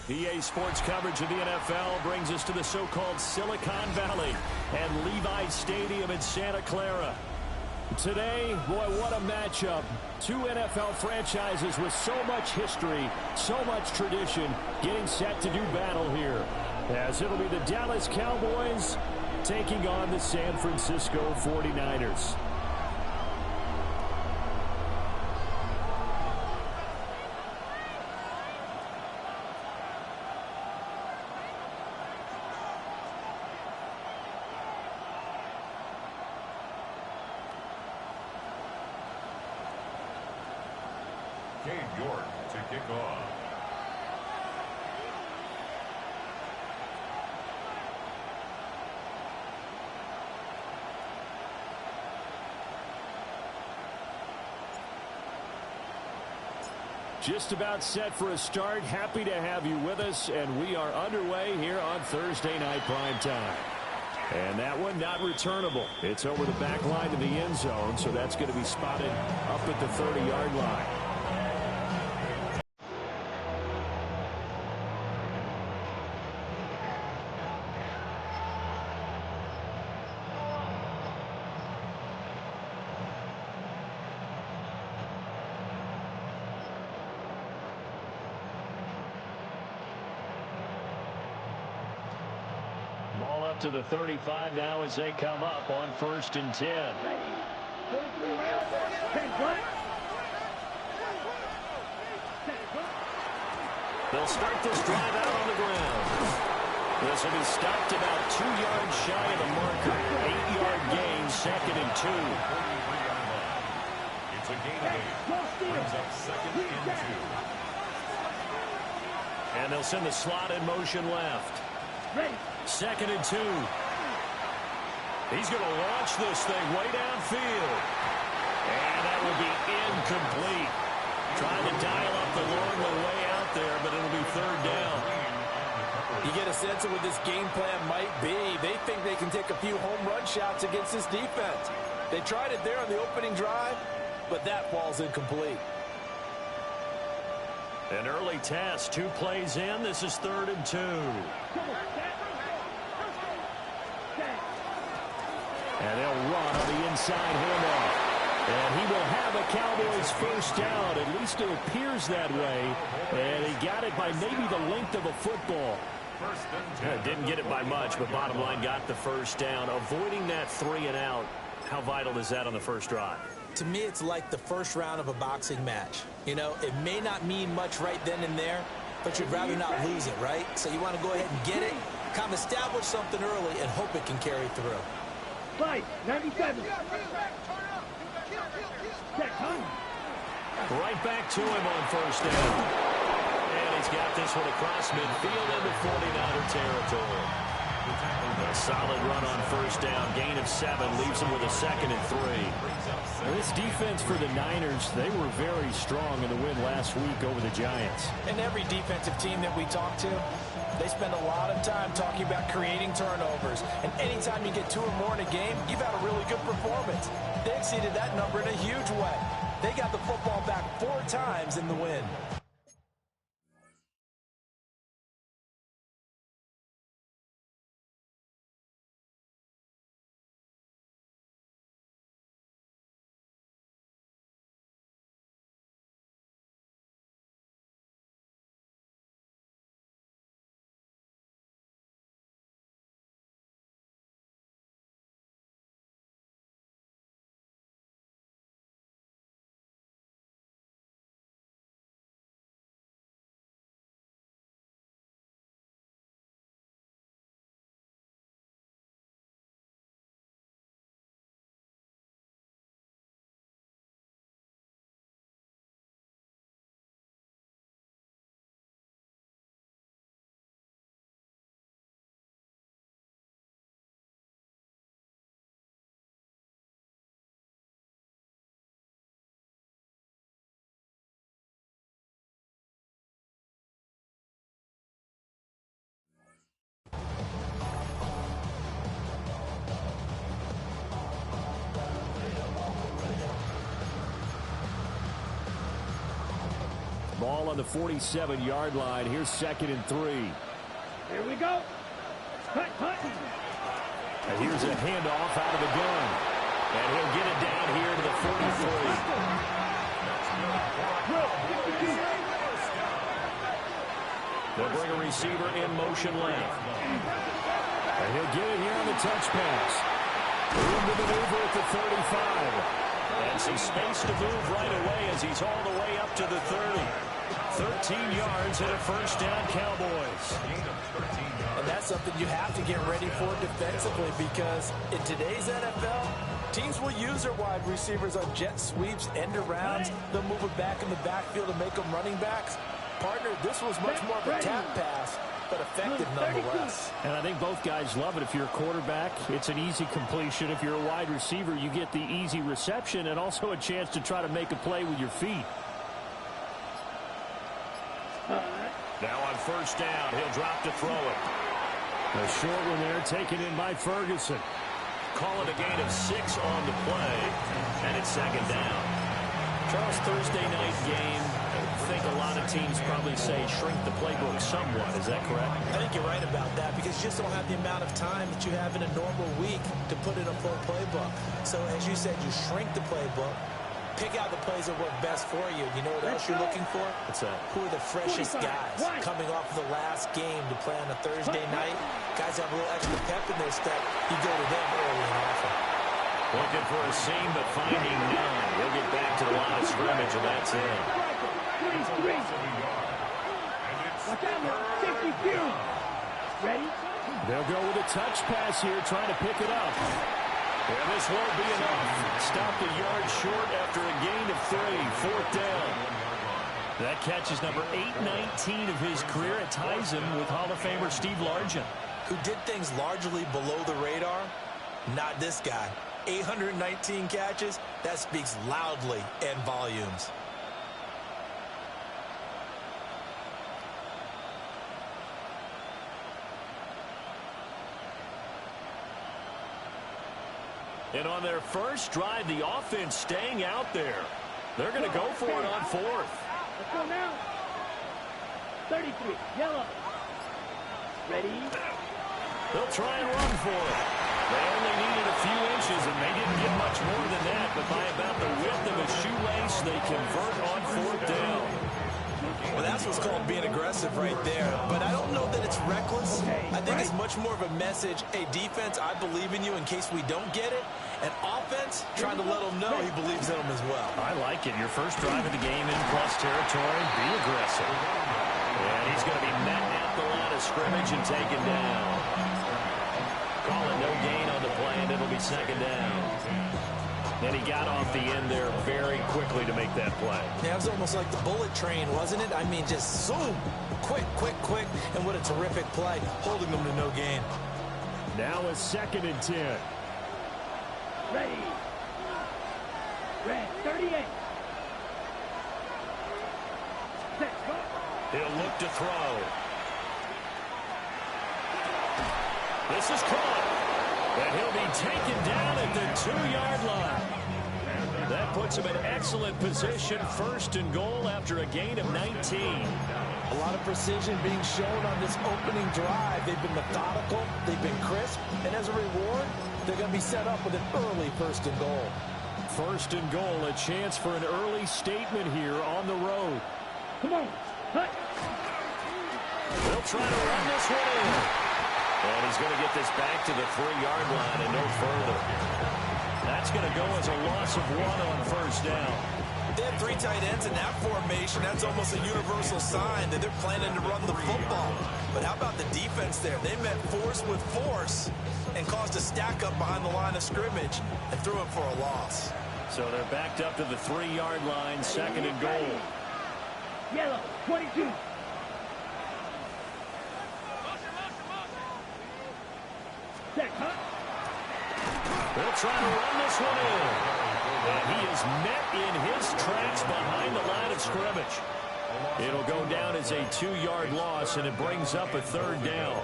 EA Sports coverage of the NFL brings us to the so-called Silicon Valley and Levi Stadium in Santa Clara. Today, boy, what a matchup. Two NFL franchises with so much history, so much tradition, getting set to do battle here. As it'll be the Dallas Cowboys taking on the San Francisco 49ers. York to kick off. Just about set for a start. Happy to have you with us, and we are underway here on Thursday Night Primetime. And that one not returnable. It's over the back line to the end zone, so that's going to be spotted up at the 30-yard line. Ball up to the 35 now as they come up on 1st and 10. They'll start this drive out on the ground. This will be stopped about 2 yards shy of the marker. 8-yard gain, 2nd and 2. It's a gain of 8. Brings up 2nd and 2. And they'll send the slot in motion left. 2nd and 2. He's going to launch this thing way downfield. And that will be incomplete. Trying to dial up the long way out there, but it'll be 3rd down. You get a sense of what this game plan might be. They think they can take a few home run shots against this defense. They tried it there on the opening drive, but that ball's incomplete. An early test, 2 plays in. This is 3rd and 2. And they'll run on the inside handoff. And he will have a Cowboys 1st down. At least it appears that way. And he got it by maybe the length of a football. Didn't get it by much, but bottom line got the 1st down. Avoiding that 3 and out. How vital is that on the first drive? To me, it's like the first round of a boxing match. You know, it may not mean much right then and there, but you'd rather not lose it, right? So you want to go ahead and get it, kind of establish something early, and hope it can carry through. 97. Right back to him on 1st down. And he's got this one across midfield into 49er territory. A solid run on 1st down. Gain of 7 leaves him with a 2nd and 3. Now, this defense for the Niners, they were very strong in the win last week over the Giants. And every defensive team that we talk to, they spend a lot of time talking about creating turnovers. And anytime you get 2 or more in a game, you've had a really good performance. They exceeded that number in a huge way. They got the football back 4 times in the win. Ball on the 47-yard line. Here's 2nd and 3. Here we go. Cut. And here's a handoff out of the gun. And he'll get it down here to the 43. They'll bring a receiver in motion left. And he'll get it here on the touch pass. Room to maneuver at the 35. And some space to move right away as he's all the way up to the 30. 13 yards and a first down, Cowboys. And that's something you have to get ready for defensively, because in today's NFL, teams will use their wide receivers on jet sweeps, end arounds. They'll move it back in the backfield to make them running backs. Partner, this was much more of a tap pass, but effective nonetheless. And I think both guys love it. If you're a quarterback, it's an easy completion. If you're a wide receiver, you get the easy reception and also a chance to try to make a play with your feet. Now on first down, he'll drop to throw it. A short one there, taken in by Ferguson. Call it a gain of 6 on the play, and it's 2nd down. Charles, Thursday night game, I think a lot of teams probably say shrink the playbook somewhat. Is that correct? I think you're right about that, because you just don't have the amount of time that you have in a normal week to put in a full playbook. So as you said, you shrink the playbook, pick out the plays that work best for you. You know what else you're looking for? What's that? Who are the freshest guys coming off of the last game to play on a Thursday night? Guys have a little extra pep in their step. You go to them early and often. Looking for a seam, but finding none. He'll get back to the line of scrimmage, and that's it. Watch out, safety field. Ready? They'll go with a touch pass here, trying to pick it up. And this won't be enough. Stopped a yard short after a gain of 3. 4th down. That catch is number 819 of his career. It ties him with Hall of Famer Steve Largent, who did things largely below the radar. Not this guy. 819 catches. That speaks loudly in volumes. And on their first drive, the offense staying out there. They're going to go for it on 4th. Let's go now. 33, yellow. Ready? They'll try and run for it. They only needed a few inches, and they didn't get much more than that. But by about the width of a shoelace, they convert on 4th down. Well, that's what's called being aggressive right there. But I don't know that it's reckless. I think it's much more of a message. Hey, defense, I believe in you in case we don't get it. And offense, trying to let them know he believes in them as well. I like it. Your first drive of the game in plus territory, be aggressive. And he's going to be met at the line of scrimmage and taken down. Call it no gain on the play, and it'll be 2nd down. And he got off the end there very quickly to make that play. Yeah, it was almost like the bullet train, wasn't it? I mean, just zoom. Quick. And what a terrific play, holding them to no gain. Now a 2nd and 10. Ready. Red, 38. Set, go. He'll look to throw. This is caught. And he'll be taken down at the 2-yard line. That puts him in excellent position, 1st and goal after a gain of 19. A lot of precision being shown on this opening drive. They've been methodical, they've been crisp, and as a reward, they're going to be set up with an early 1st and goal. 1st and goal, a chance for an early statement here on the road. Come on, cut. They'll try to run this one in. And he's going to get this back to the 3-yard line and no further. That's going to go as a loss of 1 on 1st down. They have 3 tight ends in that formation. That's almost a universal sign that they're planning to run the football. But how about the defense there? They met force with force and caused a stack up behind the line of scrimmage and threw it for a loss. So they're backed up to the 3-yard line, 2nd and goal. Yellow, 22. Set, huh? They'll try to run this one in. And he is met in his tracks behind the line of scrimmage. It'll go down as a 2-yard loss, and it brings up a 3rd down.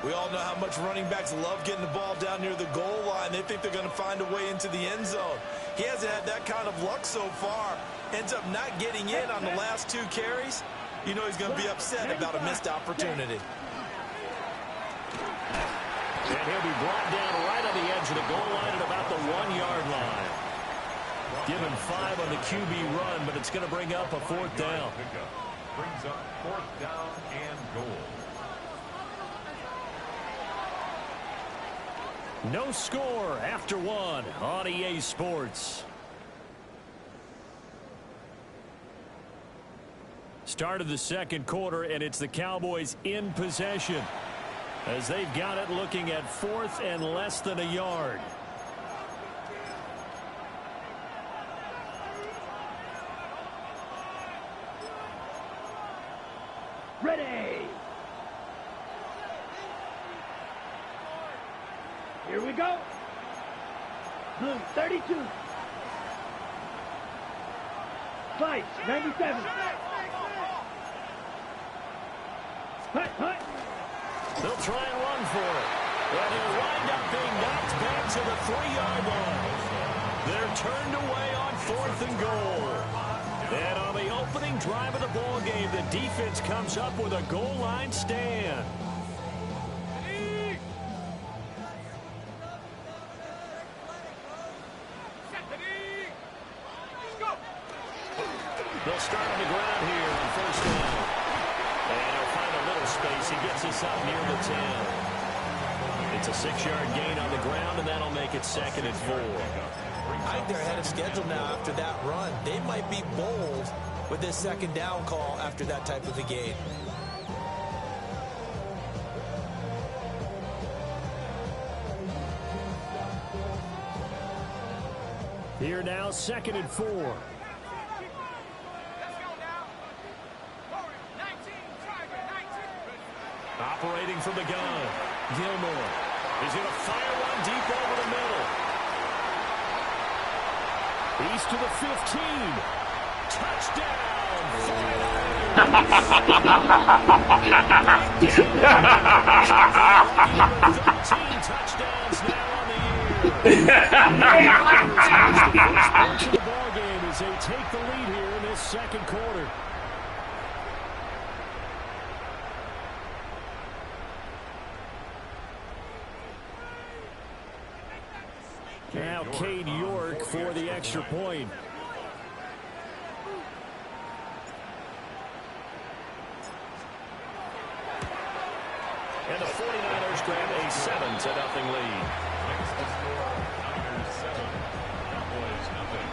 We all know how much running backs love getting the ball down near the goal line. They think they're going to find a way into the end zone. He hasn't had that kind of luck so far. Ends up not getting in on the last 2 carries. You know he's going to be upset about a missed opportunity. And he'll be brought down right on the edge of the goal line at about the 1-yard line. Given 5 on the QB run, but it's going to bring up a 4th down. Brings up 4th down and goal. No score after 1 on EA Sports. Start of the second quarter, and it's the Cowboys in possession as they've got it looking at 4th and less than a yard. Ready. Here we go. Blue 32. Fight 97. Hut, hut. They'll try and run for it. And he'll wind up being knocked back to the 3-yard line. They're turned away on 4th and goal. And on the opening drive of the ball game, the defense comes up with a goal line stand. They'll start on the ground here on 1st down. And he'll find a little space. He gets us up near the 10. It's a 6-yard gain on the ground, and that'll make it 2nd and 4. I think they're ahead of schedule now after that run. They might be bold with this 2nd down call after that type of a gain. Here now, 2nd and 4. Operating from the gun, Gilmore is going to fire one deep over the middle. He's to the 15. Touchdown, 13 touchdowns now on the year. The ball game as they take the lead here in this second quarter. Now Cade York for the extra point. And the 49ers grab a 7-0 lead. Next to score, Niners 7, Cowboys nothing.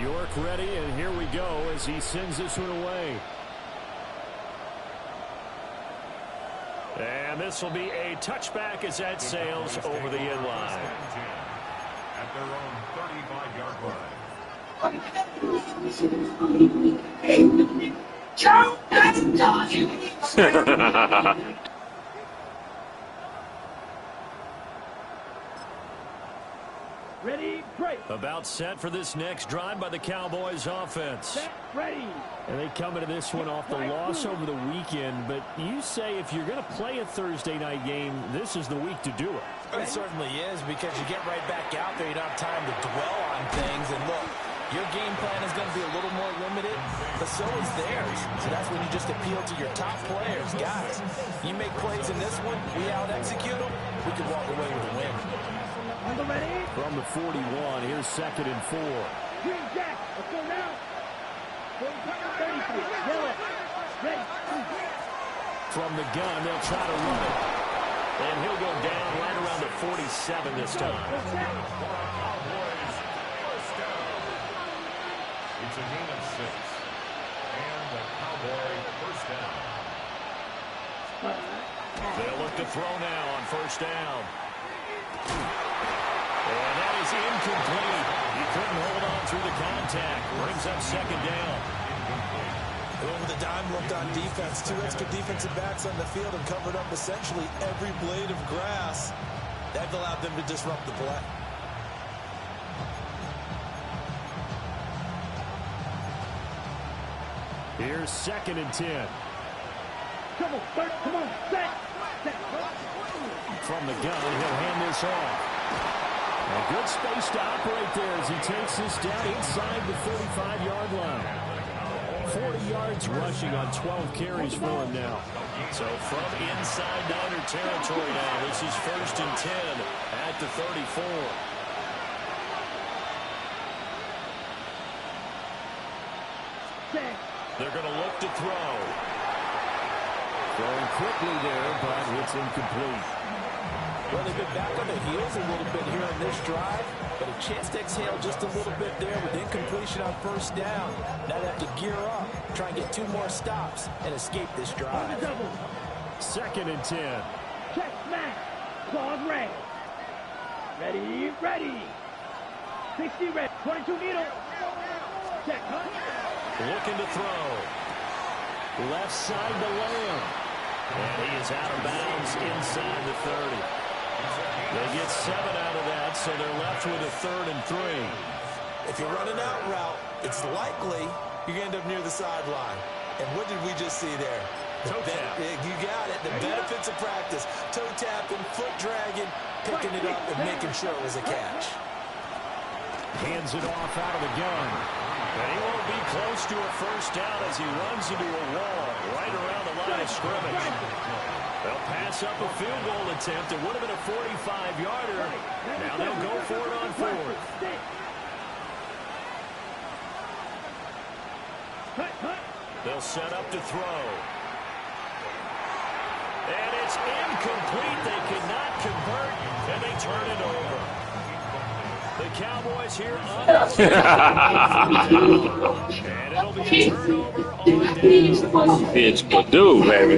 York ready, and here we go as he sends this one away. And this will be a touchback as that sails over the end line. At their own 35-yard line. Ready, break. About set for this next drive by the Cowboys offense. Set, ready. And they come into this one off the loss over the weekend, but you say if you're going to play a Thursday night game, this is the week to do it. It certainly is, because you get right back out there. You don't have time to dwell on things. And look, your game plan is going to be a little more limited, but so is theirs. So that's when you just appeal to your top players. Guys, you make plays in this one, we out-execute them, we can walk away with a win. Ready? From the 41, here's 2nd and 4. Green Jack, let's go now. 33, yellow, ready. From the gun, they'll try to run it. And he'll go down right around the 47 this time. It's a gain of 6. And the Cowboy first down. They'll look to throw now on 1st down. And that is incomplete. He couldn't hold on through the contact. Brings up 2nd down. Over the dime looked on defense. 2 extra defensive backs on the field and covered up essentially every blade of grass. That allowed them to disrupt the play. Here's 2nd and 10. Come on, Bert. Come on. Set. From the gun, he'll hand this off. A good space to operate there as he takes this down inside the 35-yard line. 40 yards rushing on 12 carries for him now. So from inside Niner territory now, this is 1st and 10 at the 34. They're going to look to throw. Throwing quickly there, but it's incomplete. Well, they've been back on their heels a little bit here on this drive, but a chance to exhale just a little bit there with incompletion on 1st down. Now they have to gear up, try and get 2 more stops, and escape this drive. 2nd and 10. Check, smash. Claws red. Ready. 60 red. 22 needle. Check, huh? Looking to throw. Left side to Lamb. And he is out of bounds inside the 30. They get 7 out of that, so they're left with a 3rd and 3. If you're running out route, it's likely you're going to end up near the sideline. And what did we just see there? Toe tap. You got it. The benefits of practice. Toe tapping, foot dragging, picking it up, and making sure it was a catch. Hands it off out of the gun. And he won't be close to a 1st down as he runs into a wall right around the line of scrimmage. They'll pass up a field goal attempt. It would have been a 45-yarder. Now they'll go for it on 4th. They'll set up to throw. And it's incomplete. They cannot convert, and they turn it over. The Cowboys here and it'll be a turnover on down. Bitch will do, baby.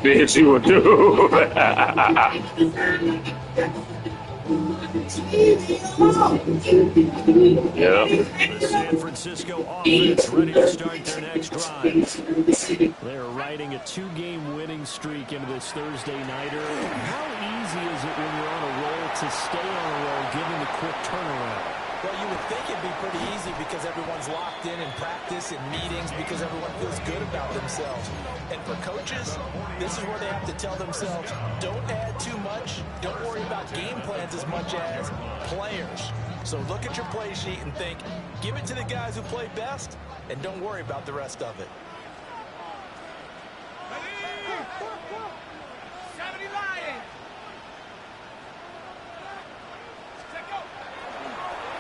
Bitch, you will do. Yeah. The San Francisco offense ready to start their next drive. They're riding a 2-game winning streak into this Thursday nighter. How easy is it when you're on a roll to stay on a roll given the quick turnaround? Well, you would think it'd be pretty easy because everyone's locked in practice and meetings because everyone feels good about themselves. And for coaches, this is where they have to tell themselves, don't add too much. Don't worry about game plans as much as players. So look at your play sheet and think, give it to the guys who play best, and don't worry about the rest of it.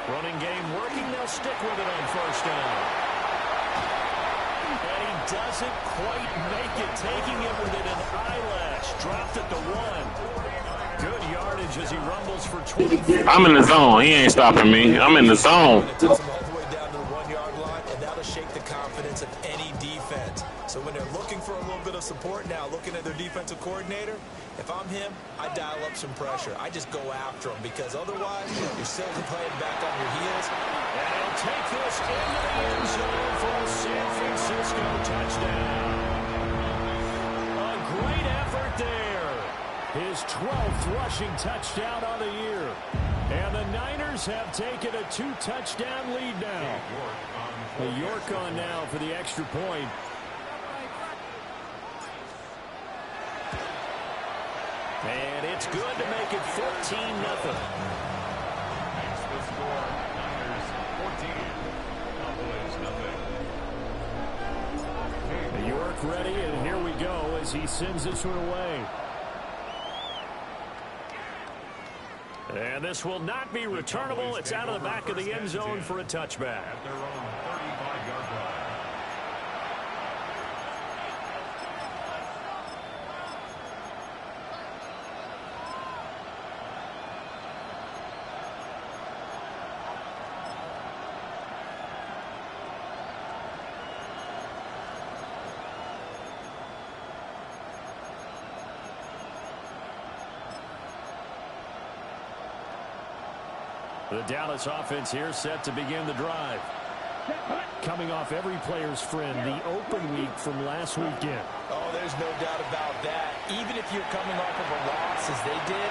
Running game working. They'll stick with it on 1st down. And he doesn't quite make it, taking it within an eyelash. Dropped at the 1. Good yardage as he rumbles for 20. I'm in the zone. He ain't stopping me. I'm in the zone. It takes them all the way down to the 1-yard line, and that'll shake the confidence of any defense. So when they're looking for a little bit of support now, looking at their defensive coordinator, if I'm him, I dial up some pressure. I just go after him because otherwise you're still playing back on your heels. And he'll take this into the end zone for a San Francisco touchdown. A great effort there. His 12th rushing touchdown on the year. And the Niners have taken a 2-touchdown lead now. York on now for the extra point. And it's good to make it 14-0. Makes the score Niners 14, Cowboys 0. York ready, and here we go as he sends this one away. And this will not be returnable. It's out of the back of the end zone for a touchback. At their own 35-yard line. The Dallas offense here set to begin the drive. Coming off every player's friend, the open week from last weekend. Oh, there's no doubt about that. Even if you're coming off of a loss as they did,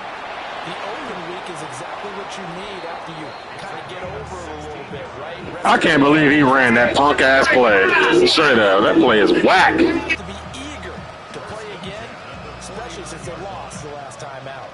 The open week is exactly what you need after you kind of get over it a little bit, right? I can't believe he ran that punk-ass play. Straight up, that play is whack. To be eager to play again, especially since they lost the last time out.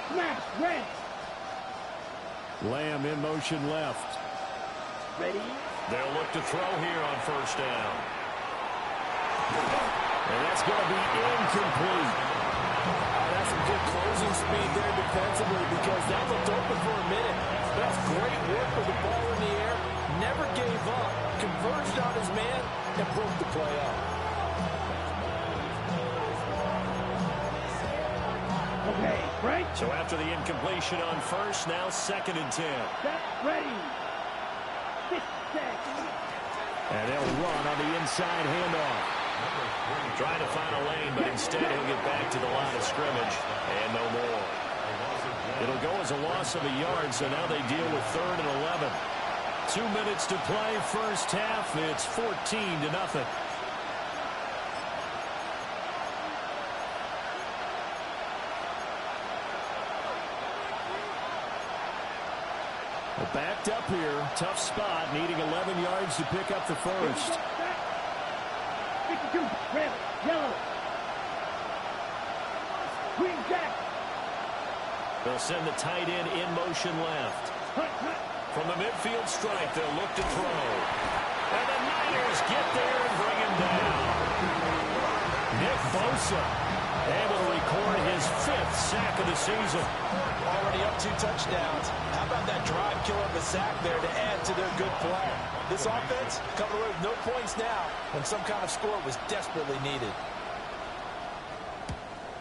Smash, red. Lamb in motion left. Ready? They'll look to throw here on first down. And that's going to be incomplete. That's some good closing speed there defensively because that looked open for a minute. That's great work with the ball in the air. Never gave up. Converged on his man and broke the play up. Okay, Frank. So after the incompletion on first, now 2nd and 10. Set, ready. Set. And they'll run on the inside handoff. Trying to find a lane, but instead he'll get back to the line of scrimmage and no more. It'll go as a loss of a yard, so now they deal with 3rd and 11. 2 minutes to play, first half. It's 14-0. Backed up here, tough spot, needing 11 yards to pick up the first. 52, red, yellow. Green jack. They'll send the tight end in motion left. Hut, hut. From the midfield stripe, they'll look to throw. And the Niners get there and bring him down. Nick Bosa able to record his 5th sack of the season. Already up 2 touchdowns. How about that drive kill of a sack there to add to their good play? This offense coming away with no points now when some kind of score was desperately needed.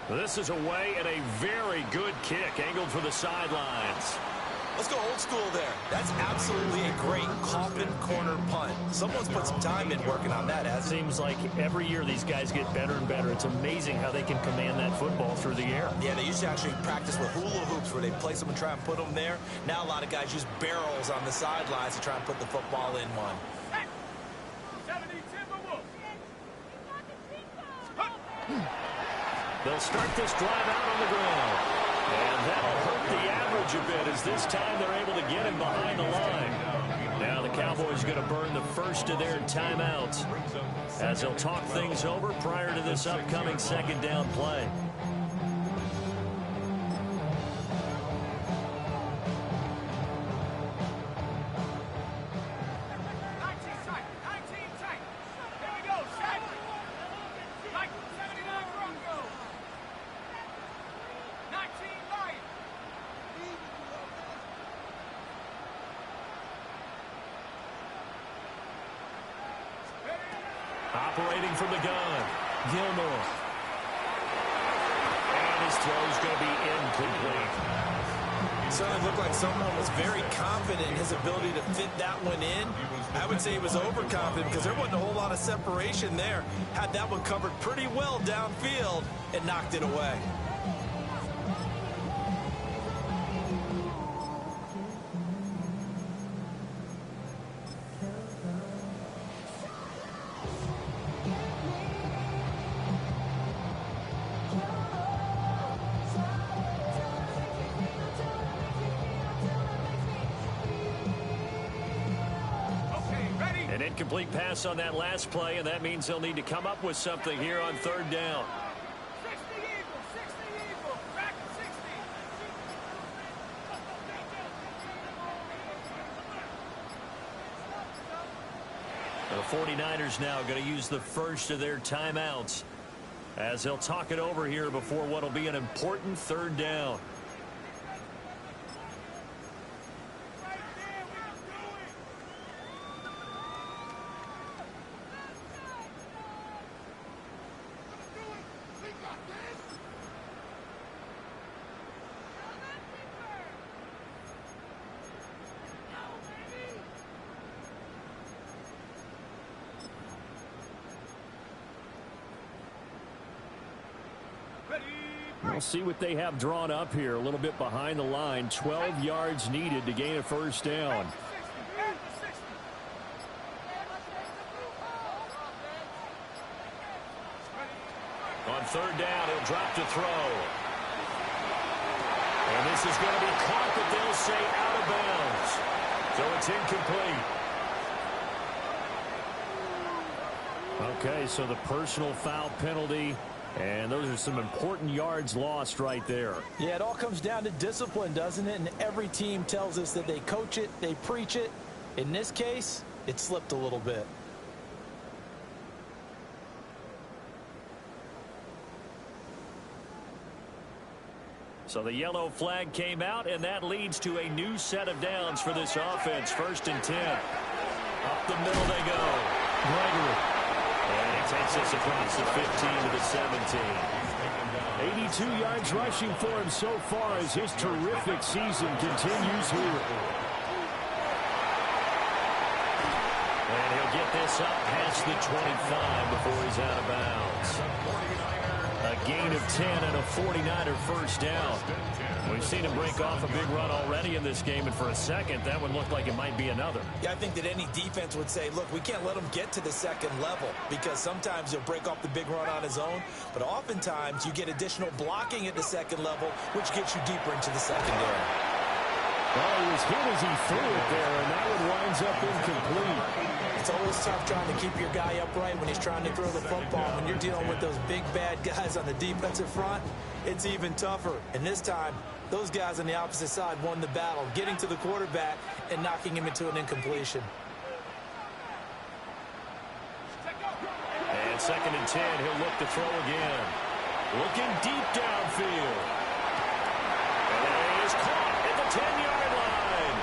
This is away and a very good kick angled for the sidelines. Let's go old school there. That's absolutely a great coffin corner punt. Someone's put some time in working on that, hasn't it? Seems like every year these guys get better and better. It's amazing how they can command that football through the air. Yeah, they used to actually practice with hula hoops where they place them and try and put them there. Now a lot of guys use barrels on the sidelines to try and put the football in one. They'll start this drive out on the ground. And that'll hurt the average a bit as this time they're able to get him behind the line. Now the Cowboys going to burn the first of their timeouts as they'll talk things over prior to this upcoming 2nd down play. Operating from the gun, Gilmore. And his throw's going to be incomplete. It certainly looked like someone was very confident in his ability to fit that one in. I would say he was overconfident because there wasn't a whole lot of separation there. Had that one covered pretty well downfield and knocked it away. An incomplete pass on that last play, and that means they'll need to come up with something here on 3rd down. 60 Eagles, back to 60. The 49ers now going to use the first of their timeouts as they'll talk it over here before what will be an important 3rd down. Ready, We'll see what they have drawn up here. A little bit behind the line. 12 yards needed to gain a first down. On third down, he'll drop to throw. And this is going to be caught, but they'll say out of bounds. So it's incomplete. Okay, so the personal foul penalty, and those are some important yards lost right there. Yeah, it all comes down to discipline, doesn't it? And every team tells us that they coach it, they preach it. In this case, it slipped a little bit. So the yellow flag came out, and that leads to a new set of downs for this offense. 1st and 10. Up the middle they go. Gregory. And he takes us across the 15 to the 17. 82 yards rushing for him so far as his terrific season continues here. And he'll get this up past the 25 before he's out of bounds. A gain of 10 and a 49er first down. We've seen him break off a big run already in this game, and for a second, that one looked like it might be another. Yeah, I think that any defense would say, look, we can't let him get to the second level, because sometimes he'll break off the big run on his own, but oftentimes you get additional blocking at the second level, which gets you deeper into the secondary. Well, he was hit as he threw it there, and that one winds up incomplete. It's always tough trying to keep your guy upright when he's trying to throw the football. When you're dealing with those big, bad guys on the defensive front, it's even tougher. And this time, those guys on the opposite side won the battle, getting to the quarterback and knocking him into an incompletion. And 2nd and 10, he'll look to throw again. Looking deep downfield. And it is caught at the 10-yard line.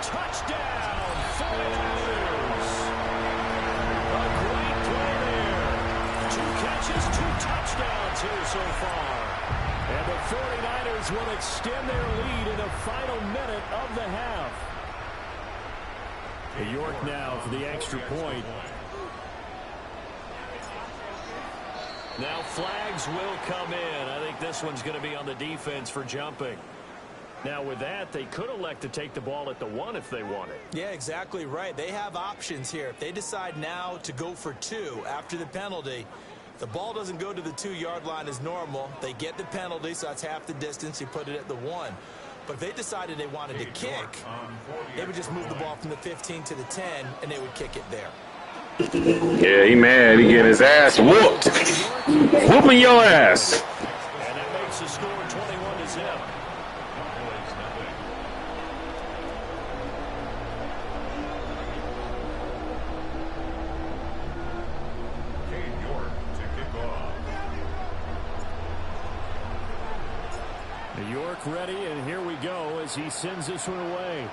Touchdown, 49ers. A great play there. 2 catches, 2 touchdowns here so far. And the 49ers will extend their lead in the final minute of the half. York now for the extra point. Now flags will come in. I think this one's going to be on the defense for jumping. Now with that, they could elect to take the ball at the 1 if they wanted. Yeah, exactly right. They have options here. If they decide now to go for 2 after the penalty, the ball doesn't go to the 2-yard line as normal. They get the penalty, so that's half the distance. You put it at the 1. But if they decided they wanted to kick, they would just move the ball from the 15 to the 10, and they would kick it there. Yeah, he mad. He getting his ass whooped. Whooping your ass. And that makes the score 21-0. New York ready, and here we go as he sends this one away.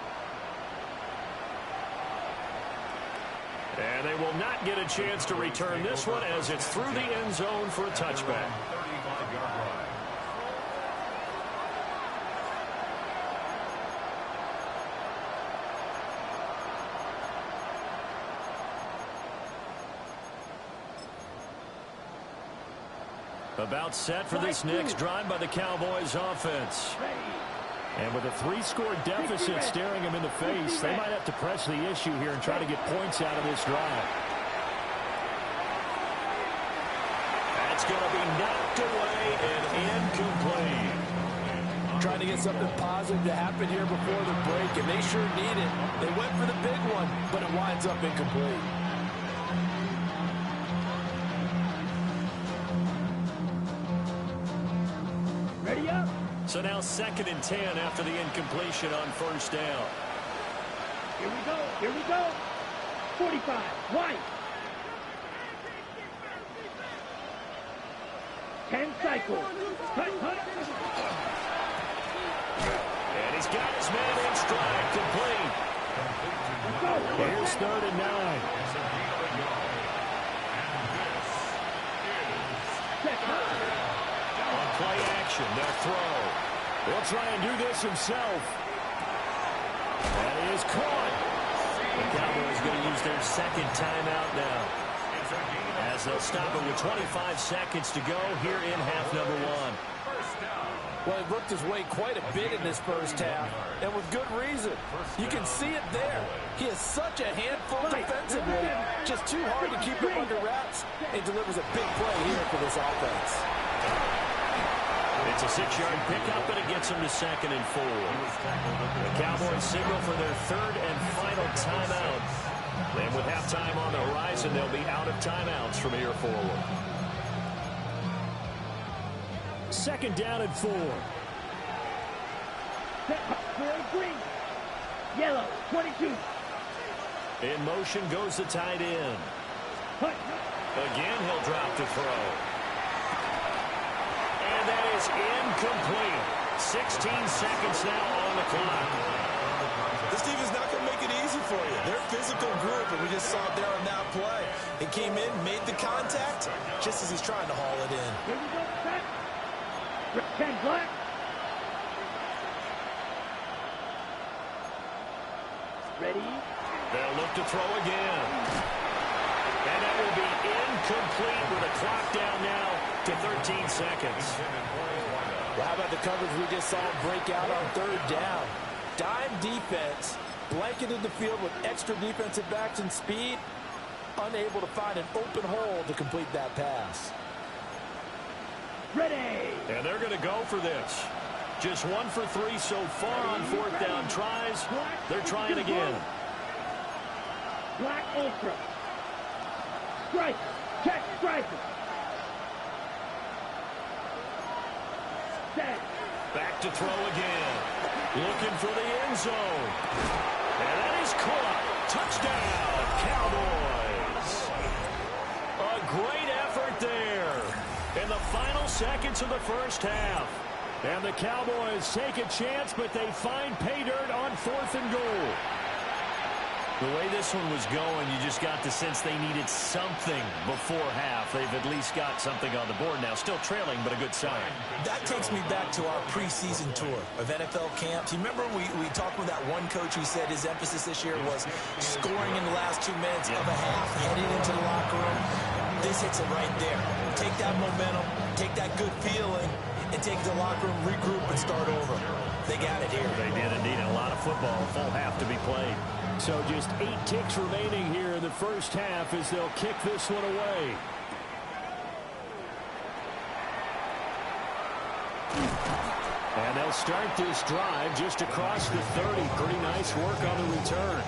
And they will not get a chance to return this one as it's through the end zone for a touchback. About set for this next drive by the Cowboys offense. And with a 3-score deficit staring them in the face, they might have to press the issue here and try to get points out of this drive. That's going to be knocked away and incomplete. Trying to get something positive to happen here before the break, and they sure need it. They went for the big one, but it winds up incomplete. Ready up. So now 2nd and 10 after the incompletion on first down. Here we go. Here we go. 45. White. 10 cycles. Hut, hut. And he's got his man in stride, complete. Let's go. Here's 3rd and 9. On play action, their throw. He'll try and do this himself. And he is caught. The Cowboys going to use their 2nd timeout now. As as they'll stop it with 25 seconds to go here in half number one. Well, he worked his way quite a bit in this first half, and with good reason. You can see it there. He is such a handful defensively. Just too hard to keep him under wraps. He delivers a big play here for this offense. It's a 6-yard pickup, and it gets him to 2nd and 4. The Cowboys signal for their 3rd and final timeout. And with halftime on the horizon, they'll be out of timeouts from here forward. 2nd down and 4. Green. Yellow, 22. In motion goes the tight end. Again, he'll drop to throw. And that is incomplete. 16 seconds now on the clock. This team is not going to make it easy for you. They're a physical group, and we just saw it there on that play. He came in, made the contact, just as he's trying to haul it in. Here we go, set. 10 black. Ready. They'll look to throw again. And that will be incomplete with a clock down now to 13 seconds. Well, how about the coverage we just saw break out on 3rd down? Dime defense, blanketed the field with extra defensive backs and speed, unable to find an open hole to complete that pass. Ready. And they're going to go for this. Just 1 for 3 so far on 4th down tries. They're trying again. Black Ultra. Striker. Check striker. Set. Back to throw again. Looking for the end zone. And that is caught. Touchdown, Cowboys. A great effort there in the final seconds of the first half. And the Cowboys take a chance, but they find pay dirt on 4th and goal. The way this one was going, you just got the sense they needed something before half. They've at least got something on the board now. Still trailing, but a good sign. That takes me back to our preseason tour of NFL camps. You remember we talked with that one coach who said his emphasis this year was scoring in the last 2 minutes of a half, heading into the locker room. This hits it right there. Take that momentum, take that good feeling, and take the locker room, regroup, and start over. They got it here. They did indeed. A lot of football, full half to be played. So just 8 ticks remaining here in the first half as they'll kick this one away. And they'll start this drive just across the 30. Pretty nice work on the return.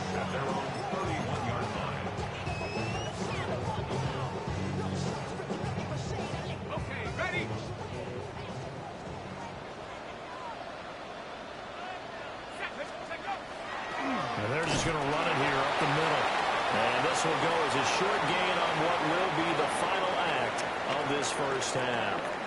And they're just going to run it here up the middle. And this will go as a short gain on what will be the final act of this first half.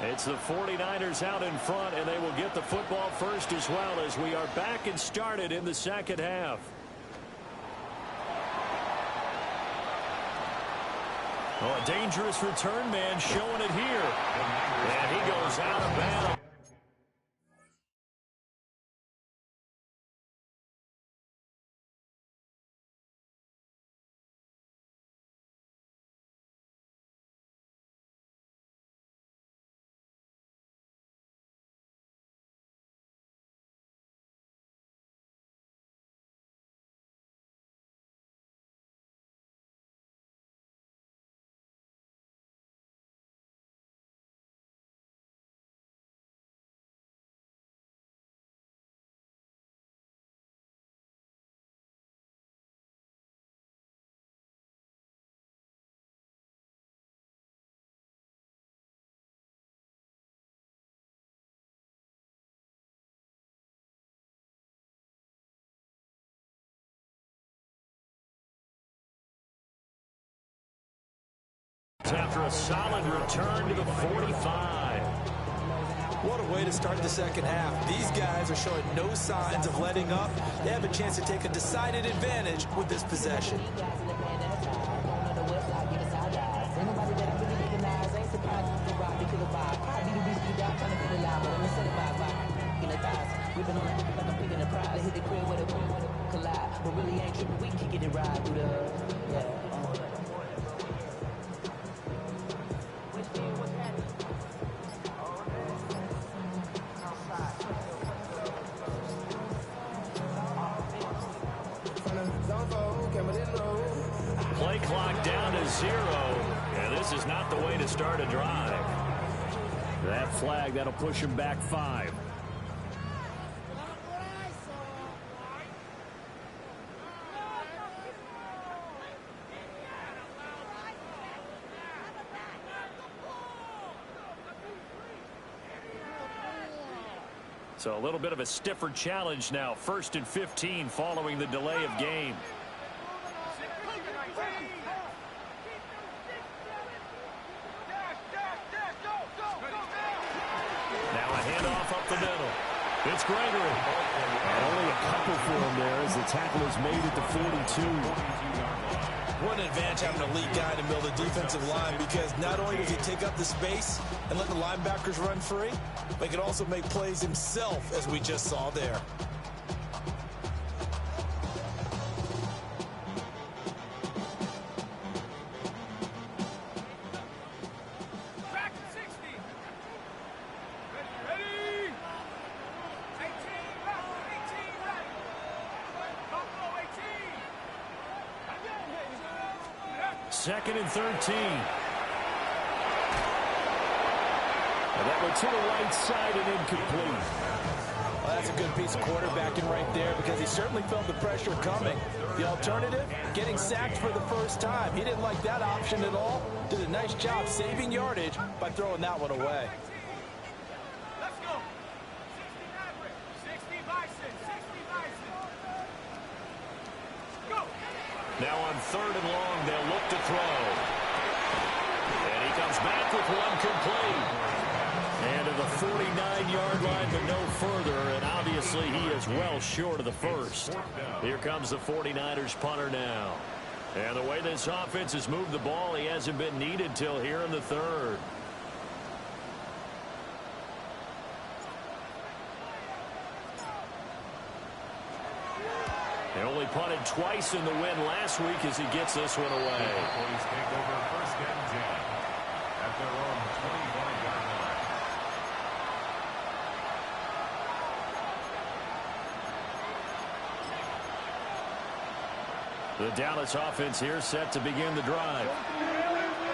It's the 49ers out in front, and they will get the football first as well as we are back and started in the second half. Oh, a dangerous return man showing it here. And he goes out of bounds. After a solid return to the 45. What a way to start the second half. These guys are showing no signs of letting up. They have a chance to take a decided advantage with this possession. Play clock down to 0. And this is not the way to start a drive. That flag, that'll push him back 5. So a little bit of a stiffer challenge now. 1st and 15 following the delay of game. It's Gregory. And only a couple for him there as the tackle is made at the 42. What an advantage having a lead guy in the middle of the defensive line, because not only does he take up the space and let the linebackers run free, but he can also make plays himself, as we just saw there. Second and 13. And that went to the right side and incomplete. Well, that's a good piece of quarterbacking right there, because he certainly felt the pressure coming. The alternative, getting sacked for the first time. He didn't like that option at all. Did a nice job saving yardage by throwing that one away. Let's go. 60 Bison. 60 Bison. Go. Now on 3rd and long, they'll look to throw. And he comes back with one complete. And to the 49-yard line, but no further. And obviously, he is well short of the first. Here comes the 49ers punter now. And the way this offense has moved the ball, he hasn't been needed till here in the 3rd. He only punted twice in the win last week as he gets this one away. Please take over 1st and 10 at their own 25-yard line. The Dallas offense here set to begin the drive.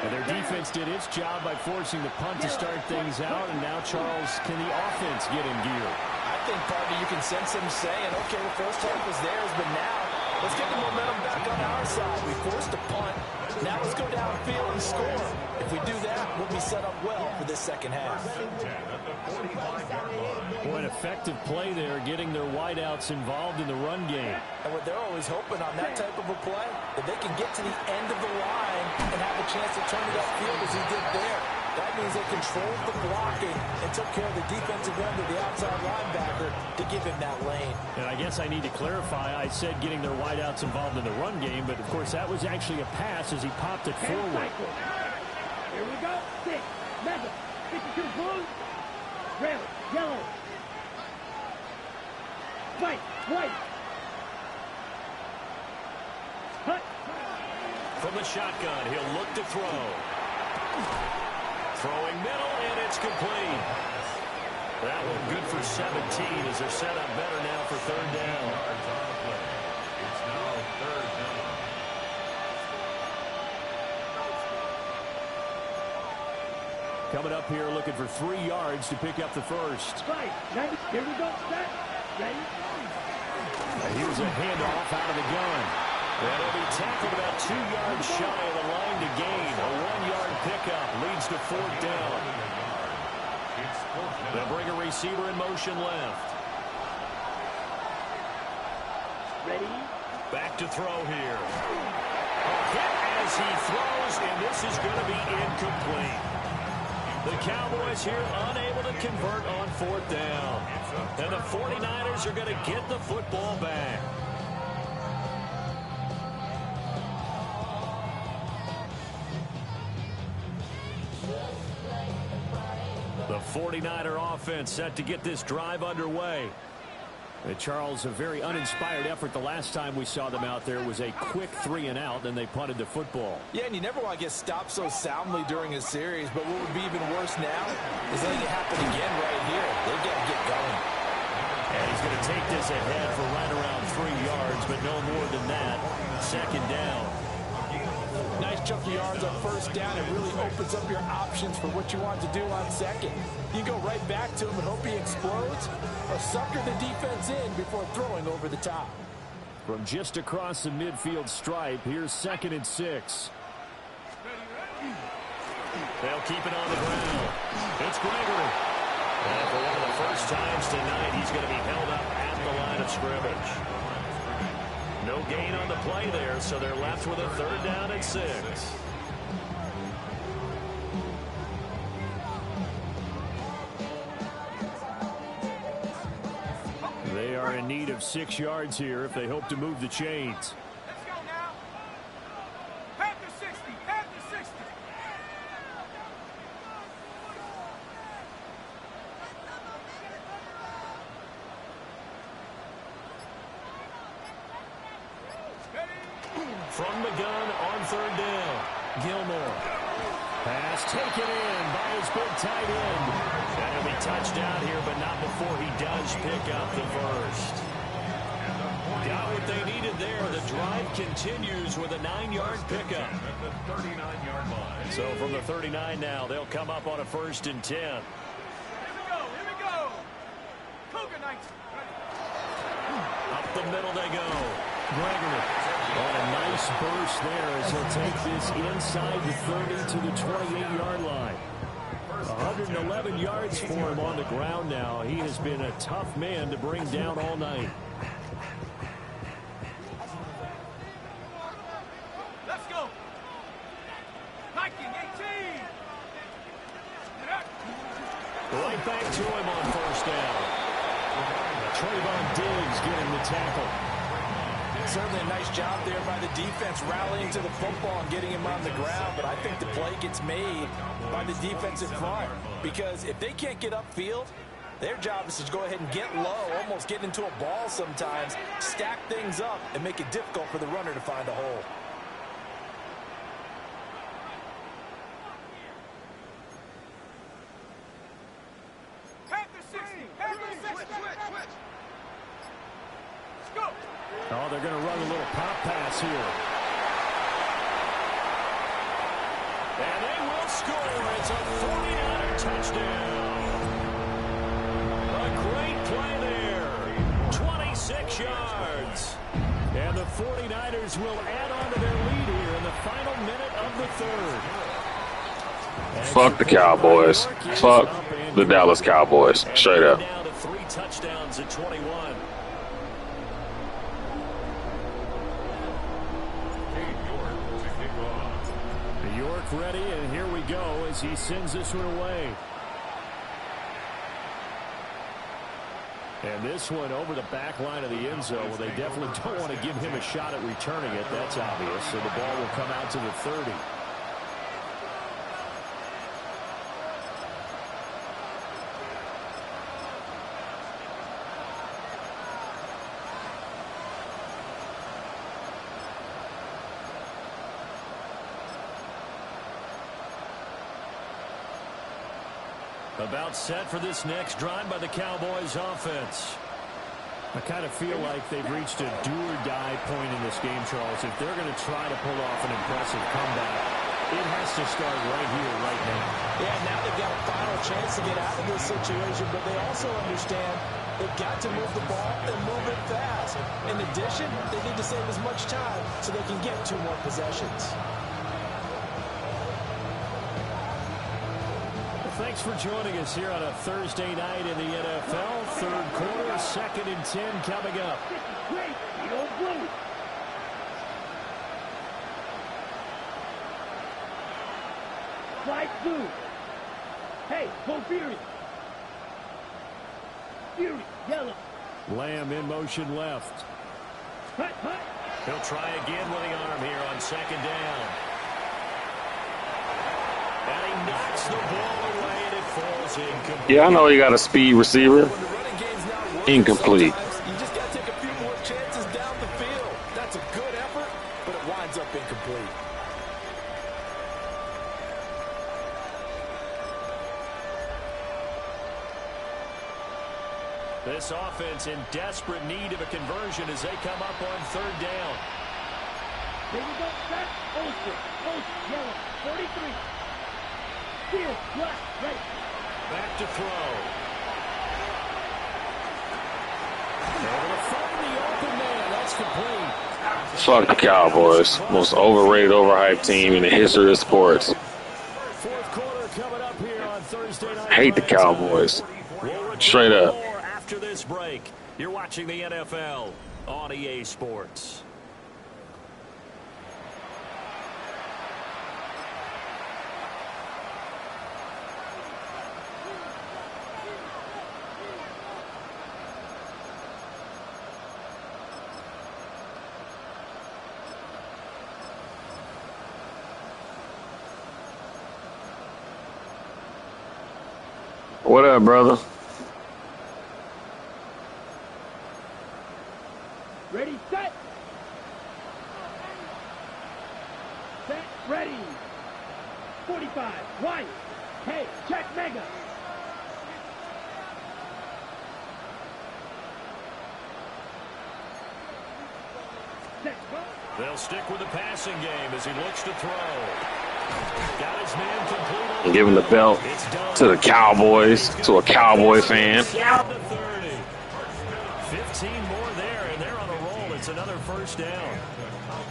And their defense did its job by forcing the punt to start things out. And now, Charles, can the offense get in gear? I think, partner, you can sense him saying, okay, the first half was theirs, but now let's get the momentum back on our side. We forced a punt. Now let's go downfield and score. If we do that, we'll be set up well for this second half. Boy, an effective play there, getting their wideouts involved in the run game. And what they're always hoping on that type of a play, that they can get to the end of the line and have a chance to turn it upfield as he did there. That means they controlled the blocking and took care of the defensive end of the outside linebacker to give him that lane. And I guess I need to clarify, I said getting their wideouts involved in the run game, but of course that was actually a pass as he popped it forward. Here we go. 6. Madden. 52 blue. Red. Yellow. White. White. Hut. From the shotgun, he'll look to throw. Throwing middle, and it's complete. That one good for 17 as they're set up better now for 3rd down. It's now 3rd down. Coming up here looking for 3 yards to pick up the first. Right. Here we go. Set. Ready. And here's a handoff out of the gun. And he'll be tackled about 2 yards shy of the line to gain. A 1-yard pickup leads to 4th down. They'll bring a receiver in motion left. Ready. Back to throw here. A hit as he throws, and this is going to be incomplete. The Cowboys here unable to convert on 4th down. And the 49ers are going to get the football back. The 49er offense set to get this drive underway. Charles, a very uninspired effort the last time we saw them out there was a quick 3-and-out, and they punted the football. Yeah, and you never want to get stopped so soundly during a series, but what would be even worse now is letting it happen again right here. They've got to get going. And he's going to take this ahead for right around 3 yards, but no more than that. 2nd down. Nice chunk of yards on 1st down. It really opens up your options for what you want to do on 2nd. You go right back to him and hope he explodes, or sucker the defense in before throwing over the top. From just across the midfield stripe, here's 2nd and 6. They'll keep it on the ground. It's Gregory. And for one of the first times tonight, he's going to be held up at the line of scrimmage. No gain on the play there, so they're left with a 3rd down and 6. They are in need of 6 yards here if they hope to move the chains. Let's go now. Head to 60. Head to 60. From the gun on 3rd down. Gilmore. Pass taken in by his big tight end. And he'll be touchdown here, but not before he does pick up the first. Got what they needed there. The drive continues with a 9-yard pickup. At the 39-yard line. So from the 39 now, they'll come up on a 1st and 10. Here we go. Here we go. Cougar Knights. Up the middle they go. Gregory. And a nice burst there as he'll take this inside the 30 to the 28-yard line. 111 yards for him on the ground now. He has been a tough man to bring down all night. Let's go. Viking 18. Right back to him on 1st down. Trayvon Diggs getting the tackle. Certainly a nice job there by the defense rallying to the football and getting him on the ground, but I think the play gets made by the defensive front because if they can't get upfield, their job is to go ahead and get low, almost get into a ball sometimes, stack things up, and make it difficult for the runner to find a hole. Head to 60. Head to 60. Let's go. Oh, they're going to run a little pop pass here. And they will score. It's a 49er touchdown. A great play there. 26 yards. And the 49ers will add on to their lead here in the final minute of the 3rd. Fuck the Cowboys. Fuck the Dallas Cowboys. Straight up. Down to 3 touchdowns at 21. York ready, and here we go as he sends this one away. And this one over the back line of the end zone. Well, they definitely don't want to give him a shot at returning it. That's obvious. So the ball will come out to the 30. About set for this next drive by the Cowboys offense. I kind of feel like they've reached a do-or-die point in this game, Charles. If they're going to try to pull off an impressive comeback, it has to start right here, right now. Yeah, now they've got a final chance to get out of this situation, but they also understand they've got to move the ball and move it fast. In addition, they need to save as much time so they can get 2 more possessions. Thanks for joining us here on a Thursday night in the NFL. 3rd quarter, 2nd and 10 coming up. Great. Go blue. Slide through. Hey, go Fury. Fury, yellow. Lamb in motion left. Hut, hut. He'll try again with the arm here on second down. And he knocks the ball away, and it falls incomplete. Yeah, I know he got a speed receiver. When the running game's not working Incomplete. sometimes, you just got to take a few more chances down the field. That's a good effort, but it winds up incomplete. This offense in desperate need of a conversion as they come up on third down. Here we go. Set. Ulster. Ulster. Yellow. 43. Field. Black. Ready. Back to throw. Able to find the open man. That's complete. Fuck the Cowboys. Most overrated, overhyped team in the history of sports. Fourth quarter coming up here on Thursday night. Hate the Cowboys. Straight up. After this break, you're watching the NFL on EA Sports. What up, brother? Ready, set. Set, ready. 45, right. Hey, check mega. Set, go. They'll stick with the passing game as he looks to throw. Got his man complete. I'm giving the belt to the Cowboys, to a Cowboy fan. 30. 15 more there, and they're on a roll. It's another first down.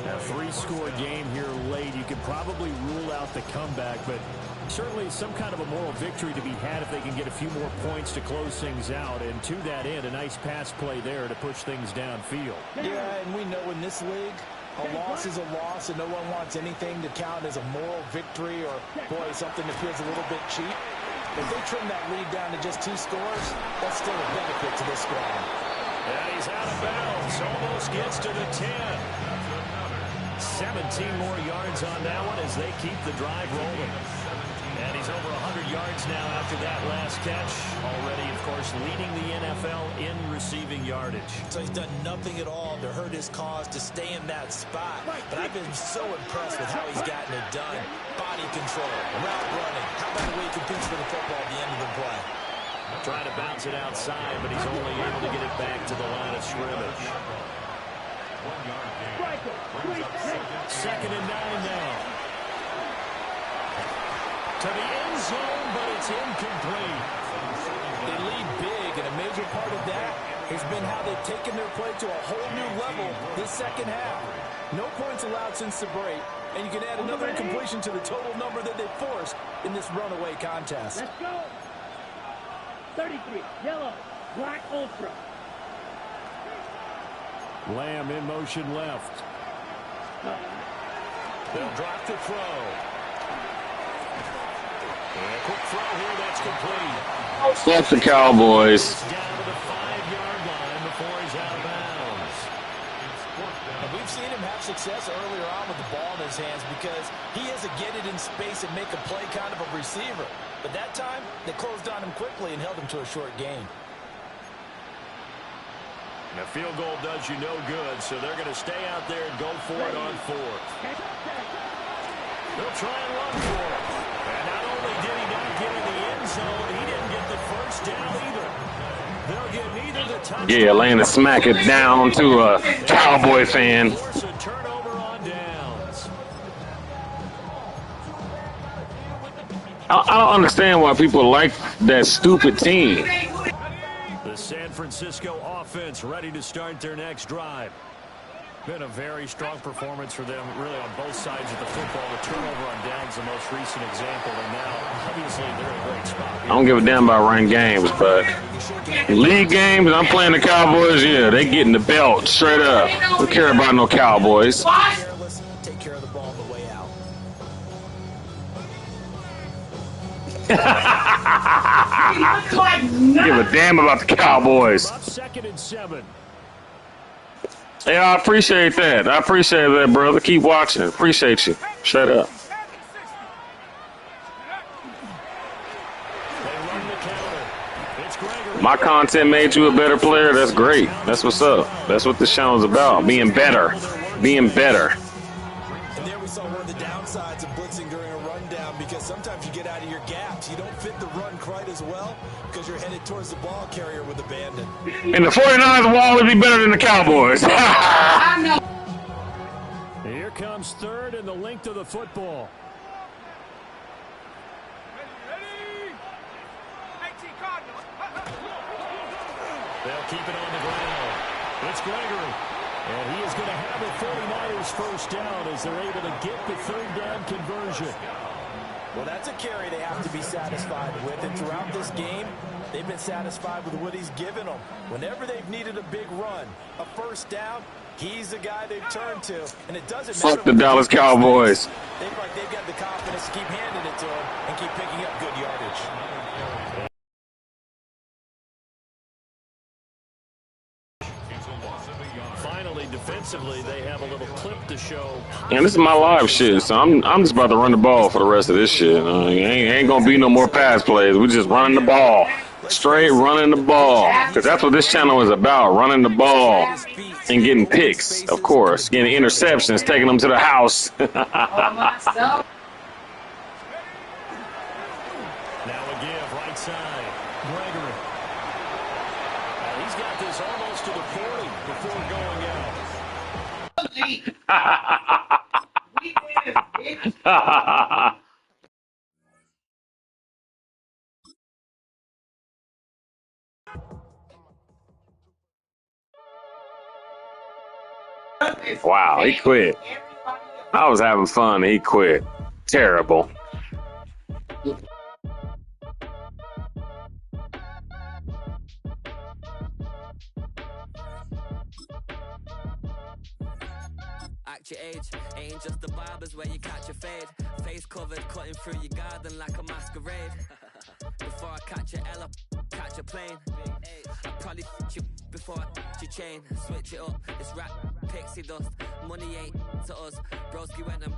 A three-score game here late. You could probably rule out the comeback, but certainly some kind of a moral victory to be had if they can get a few more points to close things out. And to that end, a nice pass play there to push things downfield. Yeah, and we know in this league, a loss is a loss, and no one wants anything to count as a moral victory or, boy, something that feels a little bit cheap. If they trim that lead down to just 2 scores, that's still a benefit to this squad. And he's out of bounds. Almost gets to the 10. 17 more yards on that one as they keep the drive rolling. And he's over 100 yards now after that last catch. Already, of course, leading the NFL in receiving yardage. So he's done nothing at all to hurt his cause to stay in that spot. But I've been so impressed with how he's gotten it done. Body control, route running. How about the way he competes for the football at the end of the play? Trying to bounce it outside, but he's only able to get it back to the line of scrimmage. 2nd and 9 now. To the end zone, but it's incomplete. They lead big, and a major part of that has been how they've taken their play to a whole new level this second half. No points allowed since the break, and you can add another incompletion to the total number that they forced in this runaway contest. Let's go. 33, yellow, black ultra. Lamb in motion left. They'll drop the throw. And a quick throw here, that's complete. Fuck the Cowboys. Down to the 5-yard line before he's out of bounds. And we've seen him have success earlier on with the ball in his hands because he has to get it in space and make a play kind of a receiver. But that time, they closed on him quickly and held him to a short gain. And a field goal does you no good, so they're going to stay out there and go for it on 4th. They'll try and run for it. And not only did he not get in the end zone, he didn't get the first down either. They'll get neither the touchdown. Yeah, laying the smack it down to a Cowboy fan. Force a turnover on downs. I don't understand why people like that stupid team. The San Francisco offense ready to start their next drive. Been a very strong performance for them, really, on both sides of the football. The turnover on downs the most recent example, and now, obviously, they're in a great spot. I don't give a damn about running games, but league games, I'm playing the Cowboys, yeah, they getting the belt straight up. Don't care about no Cowboys. Careless, take care of the ball on the way out. Give a damn about the Cowboys. Second and 7. Yeah, I appreciate that. I appreciate that, brother. Keep watching. Appreciate you. Shut up. My content made you a better player. That's great. That's what's up. That's what this channel is about. Being better. Being better. And there we saw one of the downsides of blitzing during a rundown, because sometimes you get out of your gaps. You don't fit the run quite as well because you're headed towards the ball carrier with abandon. And the 49ers will always be better than the Cowboys. Here comes third and the length of the football. They'll keep it on the ground. It's Gregory. And he is going to have the 49ers first down as they're able to get the third down conversion. Well, that's a carry they have to be satisfied with. And throughout this game, they've been satisfied with what he's given them. Whenever they've needed a big run, a first down, he's the guy they've turned to. And it doesn't matter. Fuck the Dallas Cowboys. They look like they've got the confidence to keep handing it to him and keep picking up good yardage. Finally, defensively, they have a little clip to show. And this is my live shit, so I'm just about to run the ball for the rest of this shit. Ain't gonna be no more pass plays. We just running the ball. Straight running the ball. Because that's what this channel is about, running the ball. And getting picks, of course. Getting interceptions, taking them to the house. Now a give, right side. Gregory. He's got this almost to the 40 before going out. Wow, he quit. I was having fun, he quit. Terrible. Act your age, ain't just the barbers where you catch a fade. Face covered, cutting through your garden like a masquerade. Before I catch a Ella, catch a plane. I probably you before I your chain. Switch it up, it's rap, pixie dust. Money ain't to us. Broski went and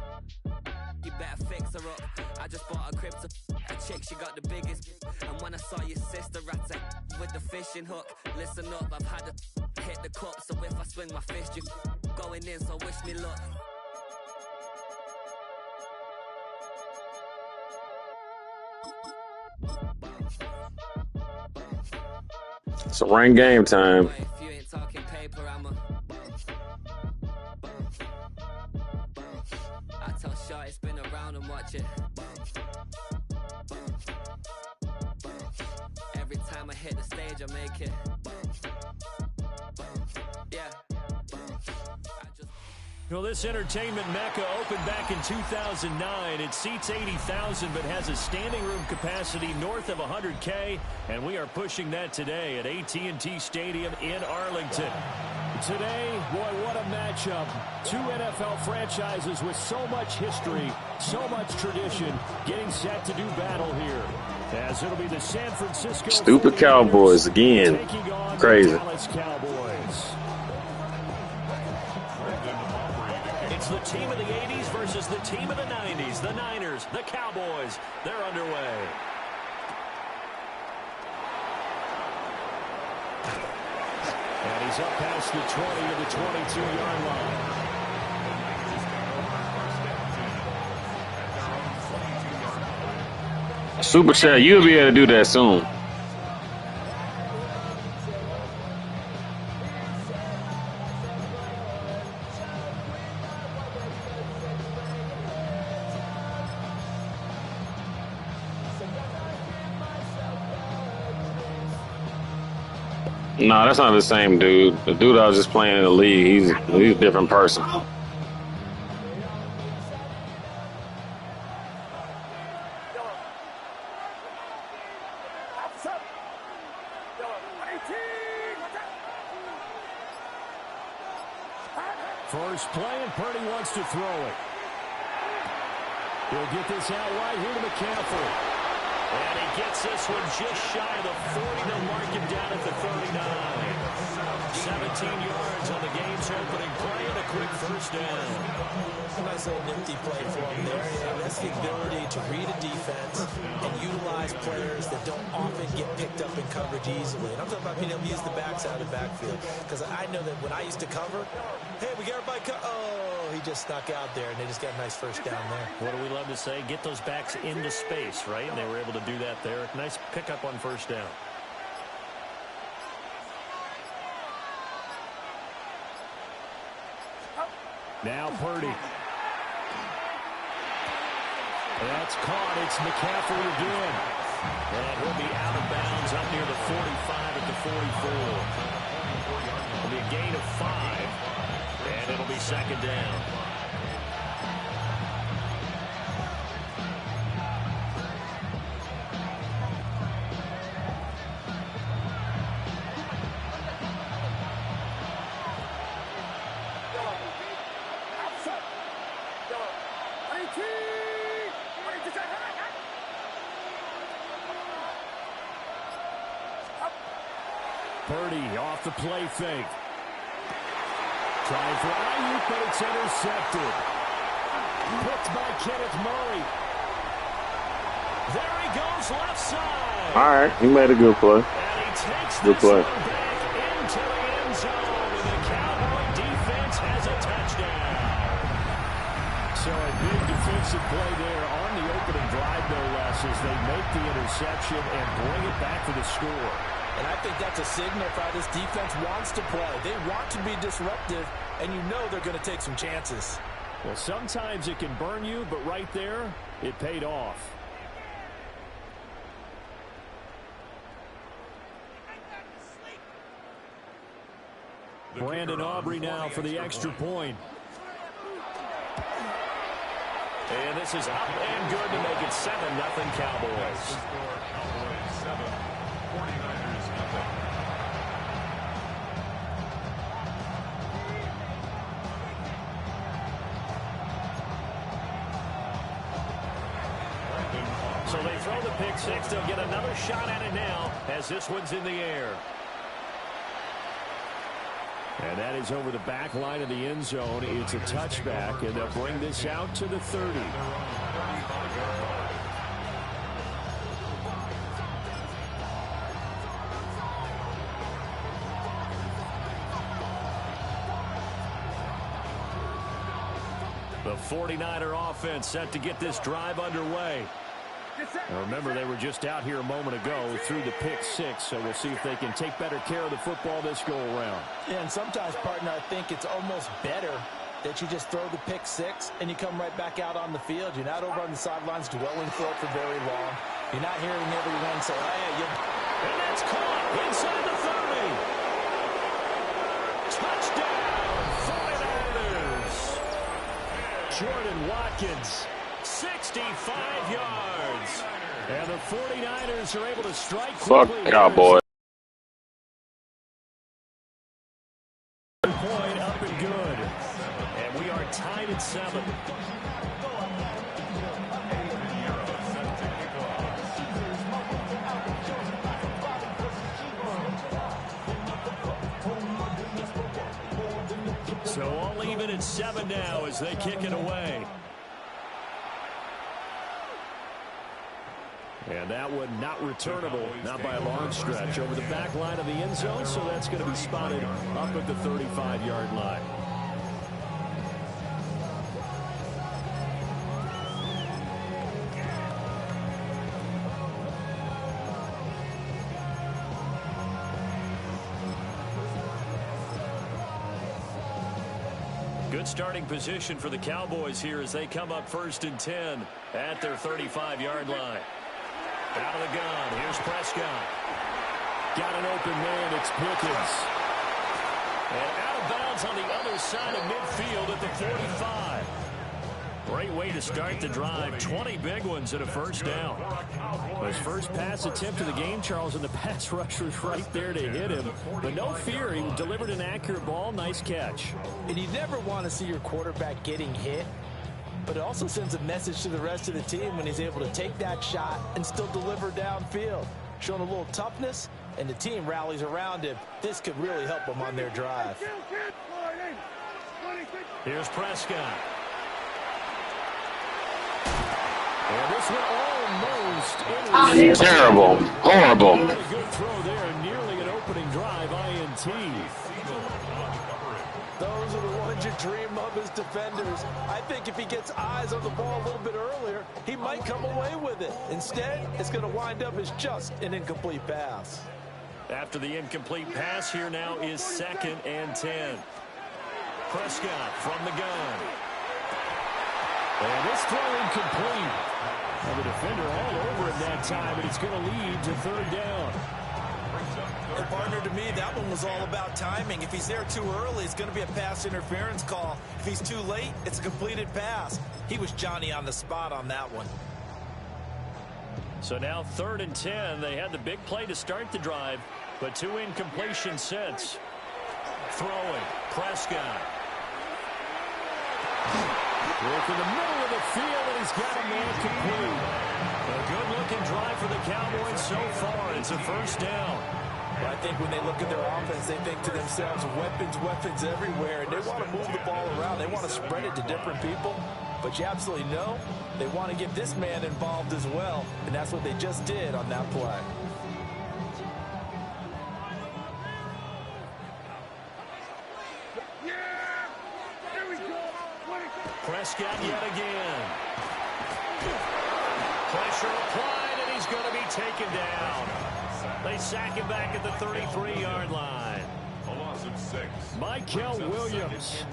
you better fix her up. I just bought a crypto, a chick, she got the biggest. And when I saw your sister rat with the fishing hook, listen up, I've had to hit the cup. So if I swing my fist, you going in, so wish me luck. It's a rain game time. If you ain't talking paper, I'm a I tell Shorty spin around and watch it. Every time I hit the stage, I make it. Yeah. Well, this entertainment mecca opened back in 2009. It seats 80,000 but has a standing room capacity north of 100K, and we are pushing that today at AT&T Stadium in Arlington. Today, boy, what a matchup. Two NFL franchises with so much history, so much tradition, getting set to do battle here. As it'll be the San Francisco Stupid Cowboys again. Crazy. Dallas Cowboys. It's the team of the 80s versus the team of the 90s. The Niners, the Cowboys, they're underway. And he's up past the 20 to the 22-yard line. Super chat, you'll be able to do that soon. No, that's not the same dude. The dude I was just playing in the league, he's a different person. First play, and Purdy wants to throw it. He'll get this out right here to McCaffrey. And he gets this one just shy of the 40 to mark him down at the 39. 17 yards on the game's opening play and a quick first down. A nice little nifty play for him there. Yeah, that's the ability to read a defense and utilize players that don't often get picked up in coverage easily. And I'm talking about being able to use the backside of the backfield. Because I know that when I used to cover, hey, we got everybody oh, he just snuck out there, and they just got a nice first down there. What do we love to say? Get those backs into space, right? And they were able to do that there. Nice pickup on first down. Now Purdy. That's caught. It's McCaffrey again. And he'll be out of bounds up near the 45 at the 44. It'll be a gain of 5. And it'll be second down. Purdy off the play fake. Trying for Ayuk, but it's intercepted. Picked by Kenneth Murray. There he goes, left side. All right, he made a good play. And he takes Good this play. one back into the end zone, and the Cowboy defense has a touchdown. So a big defensive play there on the opening drive, no less, as they make the interception and bring it back for the score. And I think that's a signal for how this defense wants to play. They want to be disruptive, and you know they're going to take some chances. Well, sometimes it can burn you, but right there, it paid off. Brandon Aubrey now for the extra point. And this is up and good to make it 7-0 Cowboys. So they throw the pick six. They'll get another shot at it now as this one's in the air. And that is over the back line of the end zone. It's a touchback, and they'll bring this out to the 30. The 49er offense set to get this drive underway. Now remember, they were just out here a moment ago through the pick six, so we'll see if they can take better care of the football this go-around. Yeah, and sometimes, partner, I think it's almost better that you just throw the pick six and you come right back out on the field. You're not over on the sidelines dwelling for it for very long. You're not hearing everyone say, oh, yeah, and that's caught inside the 30. Touchdown, 49ers. Jordan Watkins. 65 yards. And the 49ers are able to strike quickly. Fuck Cowboys. Point up and good. And we are tied at 7. So all even at 7 now as they kick it away. And that one not returnable, not by a long stretch, over the back line of the end zone, so that's going to be spotted up at the 35-yard line. Good starting position for the Cowboys here as they come up 1st and 10 at their 35-yard line. Out of the gun. Here's Prescott. Got an open man. It's Pickens. And out of bounds on the other side of midfield at the 45. Great way to start the drive. 20 big ones and a first down. His first pass attempt of the game, Charles, and the pass rush was right there to hit him. But no fear. He delivered an accurate ball. Nice catch. And you never want to see your quarterback getting hit. but it also sends a message to the rest of the team when he's able to take that shot and still deliver downfield. Showing a little toughness, and the team rallies around him. This could really help them on their drive. Here's Prescott. And this one almost terrible, horrible. a good throw there, nearly an opening drive INT. Those are the ones you dream of as defenders. I think if he gets eyes on the ball a little bit earlier, he might come away with it. Instead, it's going to wind up as just an incomplete pass. After the incomplete pass, here now is 2nd and 10. Prescott from the gun. And this throw incomplete. And the defender all over it that time, and it's going to lead to 3rd down. And partner, to me, that one was all about timing. If he's there too early, it's going to be a pass interference call. If he's too late, it's a completed pass. He was Johnny on the spot on that one. So now 3rd and 10. They had the big play to start the drive, but 2 incompletions since. Throwing, Prescott. Look in the middle of the field, and he's got a man complete. A good-looking drive for the Cowboys so far. It's a 1st down. But I think when they look at their offense, they think to themselves, weapons everywhere, and they want to move the ball around. They want to spread it to different people. But you absolutely know they want to get this man involved as well, and that's what they just did on that play. Prescott yet again. Pressure applied, and he's going to be taken down. They sack him back at the 33-yard line. A loss of 6. Michael Williams.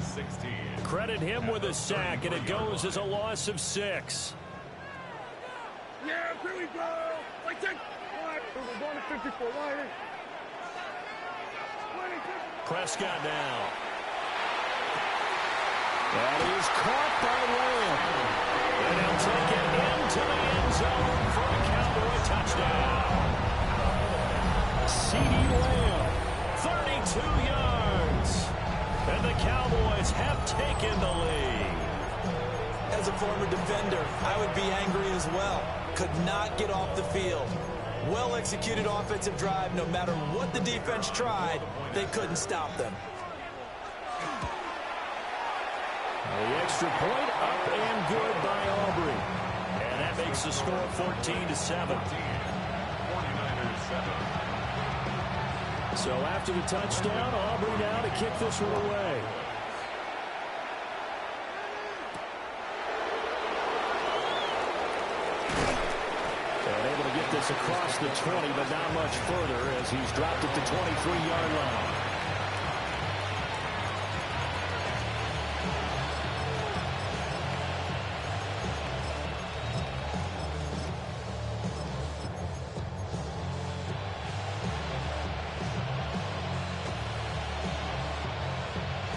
Credit him with a sack, and it goes as a loss of 6. Yeah, here we go. Like that. We're going to 54. Prescott now. That is caught by Lamb. And he'll take it into the end zone for a Cowboy touchdown. CeeDee Lamb, 32 yards. And the Cowboys have taken the lead. As a former defender, I would be angry as well. Could not get off the field. Well-executed offensive drive. No matter what the defense tried, they couldn't stop them. The extra point up and good by Aubrey. And that makes the score 14-7. 49ers 7. So after the touchdown, Aubrey now to kick this one away. And able to get this across the 20, but not much further as he's dropped it to 23-yard line.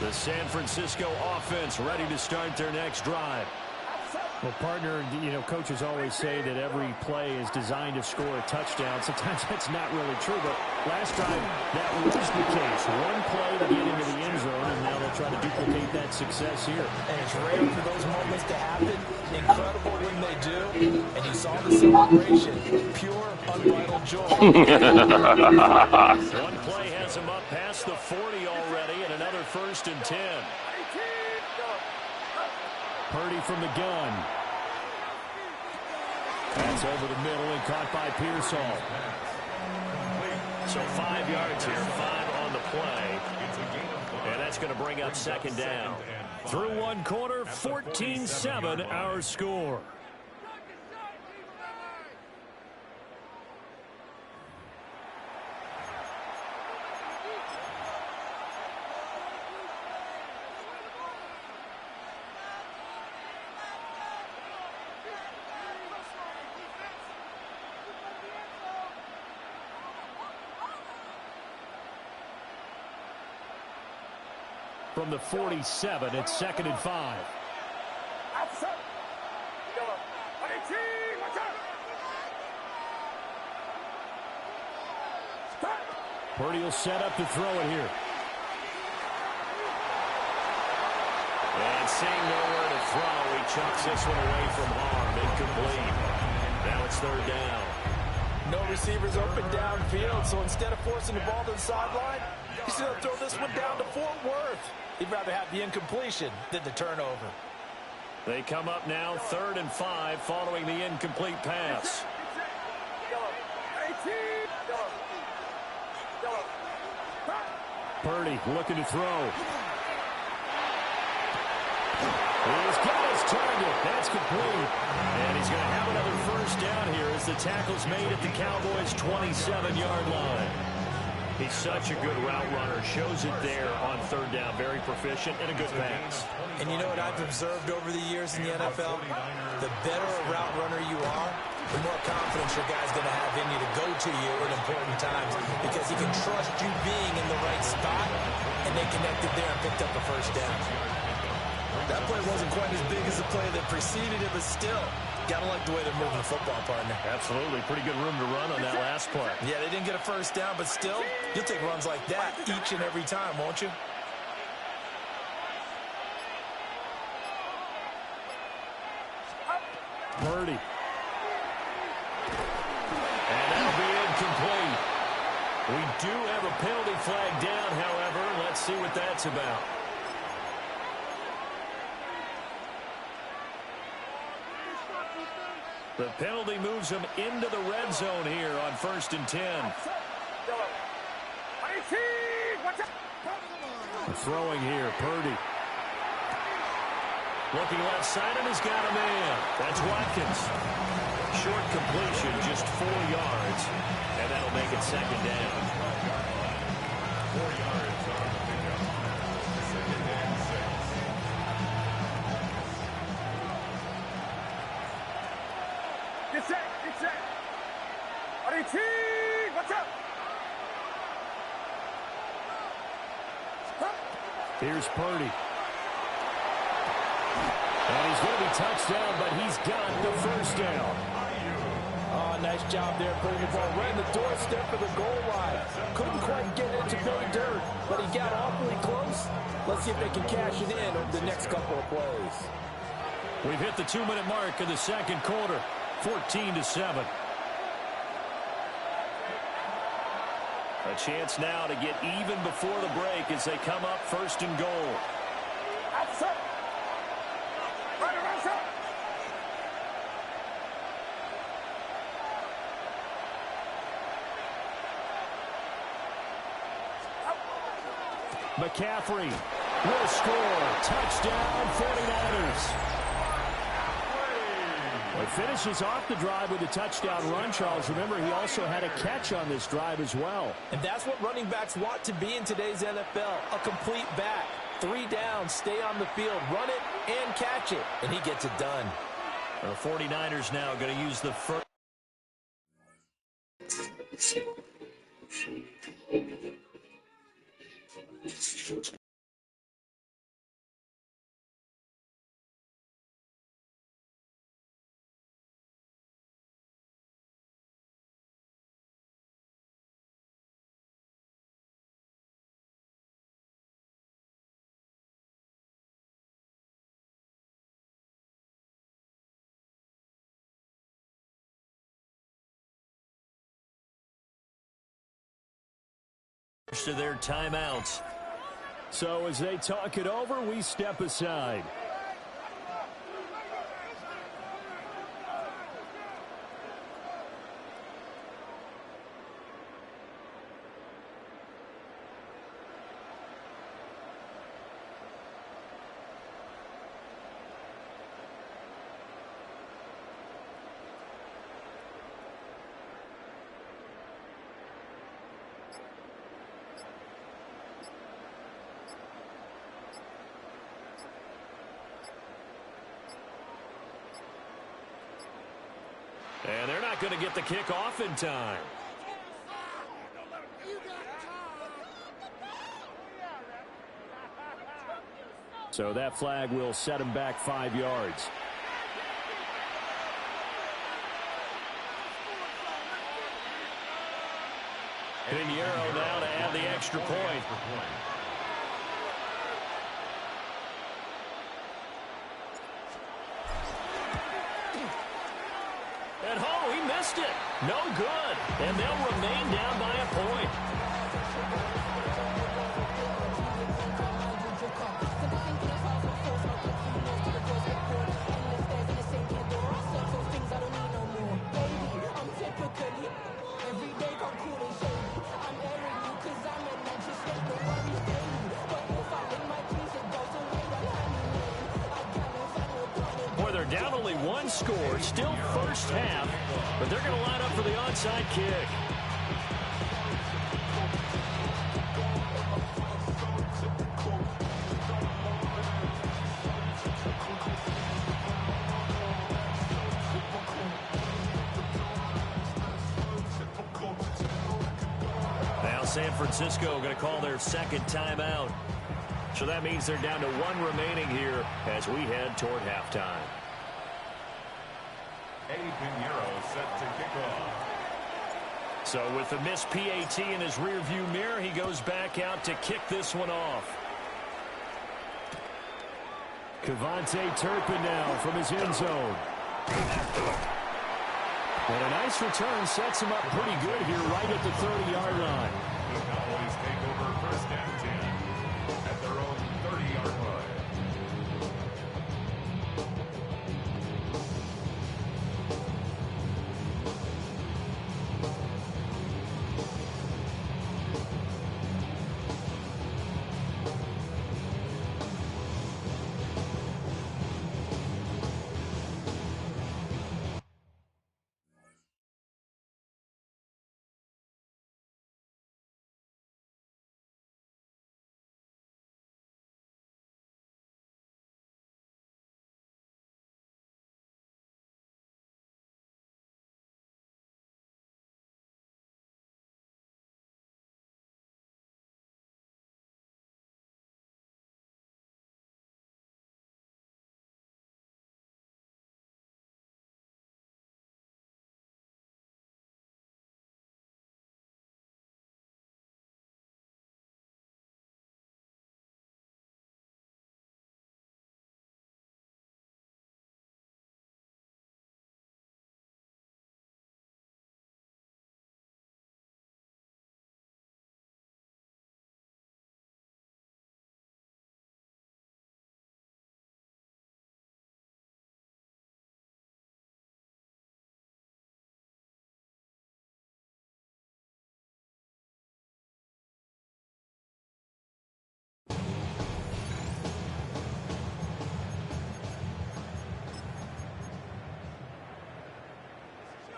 The San Francisco offense ready to start their next drive. Well, partner, you know, coaches always say that every play is designed to score a touchdown. Sometimes that's not really true, but last time that was the case. One play to get into the end zone, and now they'll try to duplicate that success here. And it's rare for those moments to happen. Incredible when they do. And you saw the celebration. Pure, unbridled joy. One play has him up past the 40 already, and another 1st and 10. Purdy from the gun. That's over the middle and caught by Pearsall. So 5 yards here, 5 on the play. And that's going to bring up 2nd down. Through one quarter, 14-7 our score. From the 47, it's 2nd and 5. Purdy will set up to throw it here. And seeing nowhere to throw, he chucks this one away from harm. Incomplete. Now it's third down. No receivers open downfield, so instead of forcing the ball to the sideline, he's going to throw this one down to Fort Worth. He'd rather have the incompletion than the turnover. They come up now 3rd and 5 following the incomplete pass. Purdy looking to throw. He's got his target. That's complete. And he's going to have another first down here as the tackle's made at the Cowboys' 27-yard line. He's such a good route runner. Shows it there on 3rd down. Very proficient and a good pass. And you know what I've observed over the years in the NFL? The better a route runner you are, the more confidence your guy's going to have in you to go to you in important times because he can trust you being in the right spot, and they connected there and picked up a first down. That play wasn't quite as big as the play that preceded it, but still, got to like the way they're moving the football, partner. Absolutely. Pretty good room to run on that last play. Yeah, they didn't get a first down, but still, you'll take runs like that each and every time, won't you? Purdy. And that'll be incomplete. We do have a penalty flag down, however. Let's see what that's about. The penalty moves him into the red zone here on 1st and 10. Throwing here, Purdy. Looking left side, and he's got a man. That's Watkins. Short completion, just 4 yards, and that'll make it 2nd down. 4 yards on the pickup. 2nd and 6. Get set, get set. What's up? Here's Purdy. And he's going to be touched down, but he's got the first down. Oh, nice job there putting the ball right in the doorstep of the goal line. Couldn't quite get it to pay dirt, but he got awfully close. Let's see if they can cash it in over the next couple of plays. We've hit the 2-minute mark in the 2nd quarter, 14-7. A chance now to get even before the break as they come up 1st and goal. Outside. Right around top. McCaffrey will score. Touchdown, 49ers. Well, he finishes off the drive with a touchdown run, Charles. Remember, he also had a catch on this drive as well. And that's what running backs want to be in today's NFL, a complete back. 3 down, stay on the field, run it, and catch it. And he gets it done. The 49ers now going to use the first. To their timeouts. So as they talk it over, we step aside. And they're not going to get the kick off in time. So that flag will set him back 5 yards. Pinheiro now to add the extra point. missed it. No good. And they'll remain down by a point. Down only one score, still first half, but they're going to line up for the onside kick. Now San Francisco going to call their second timeout. So that means they're down to one remaining here as we head toward halftime. Eddie Pinheiro set to kick off. So with the missed PAT in his rearview mirror, he goes back out to kick this one off. Cavante Turpin now from his end zone. And a nice return sets him up pretty good here right at the 30-yard line. The Cowboys take over first and 10 at their own 30-yard line.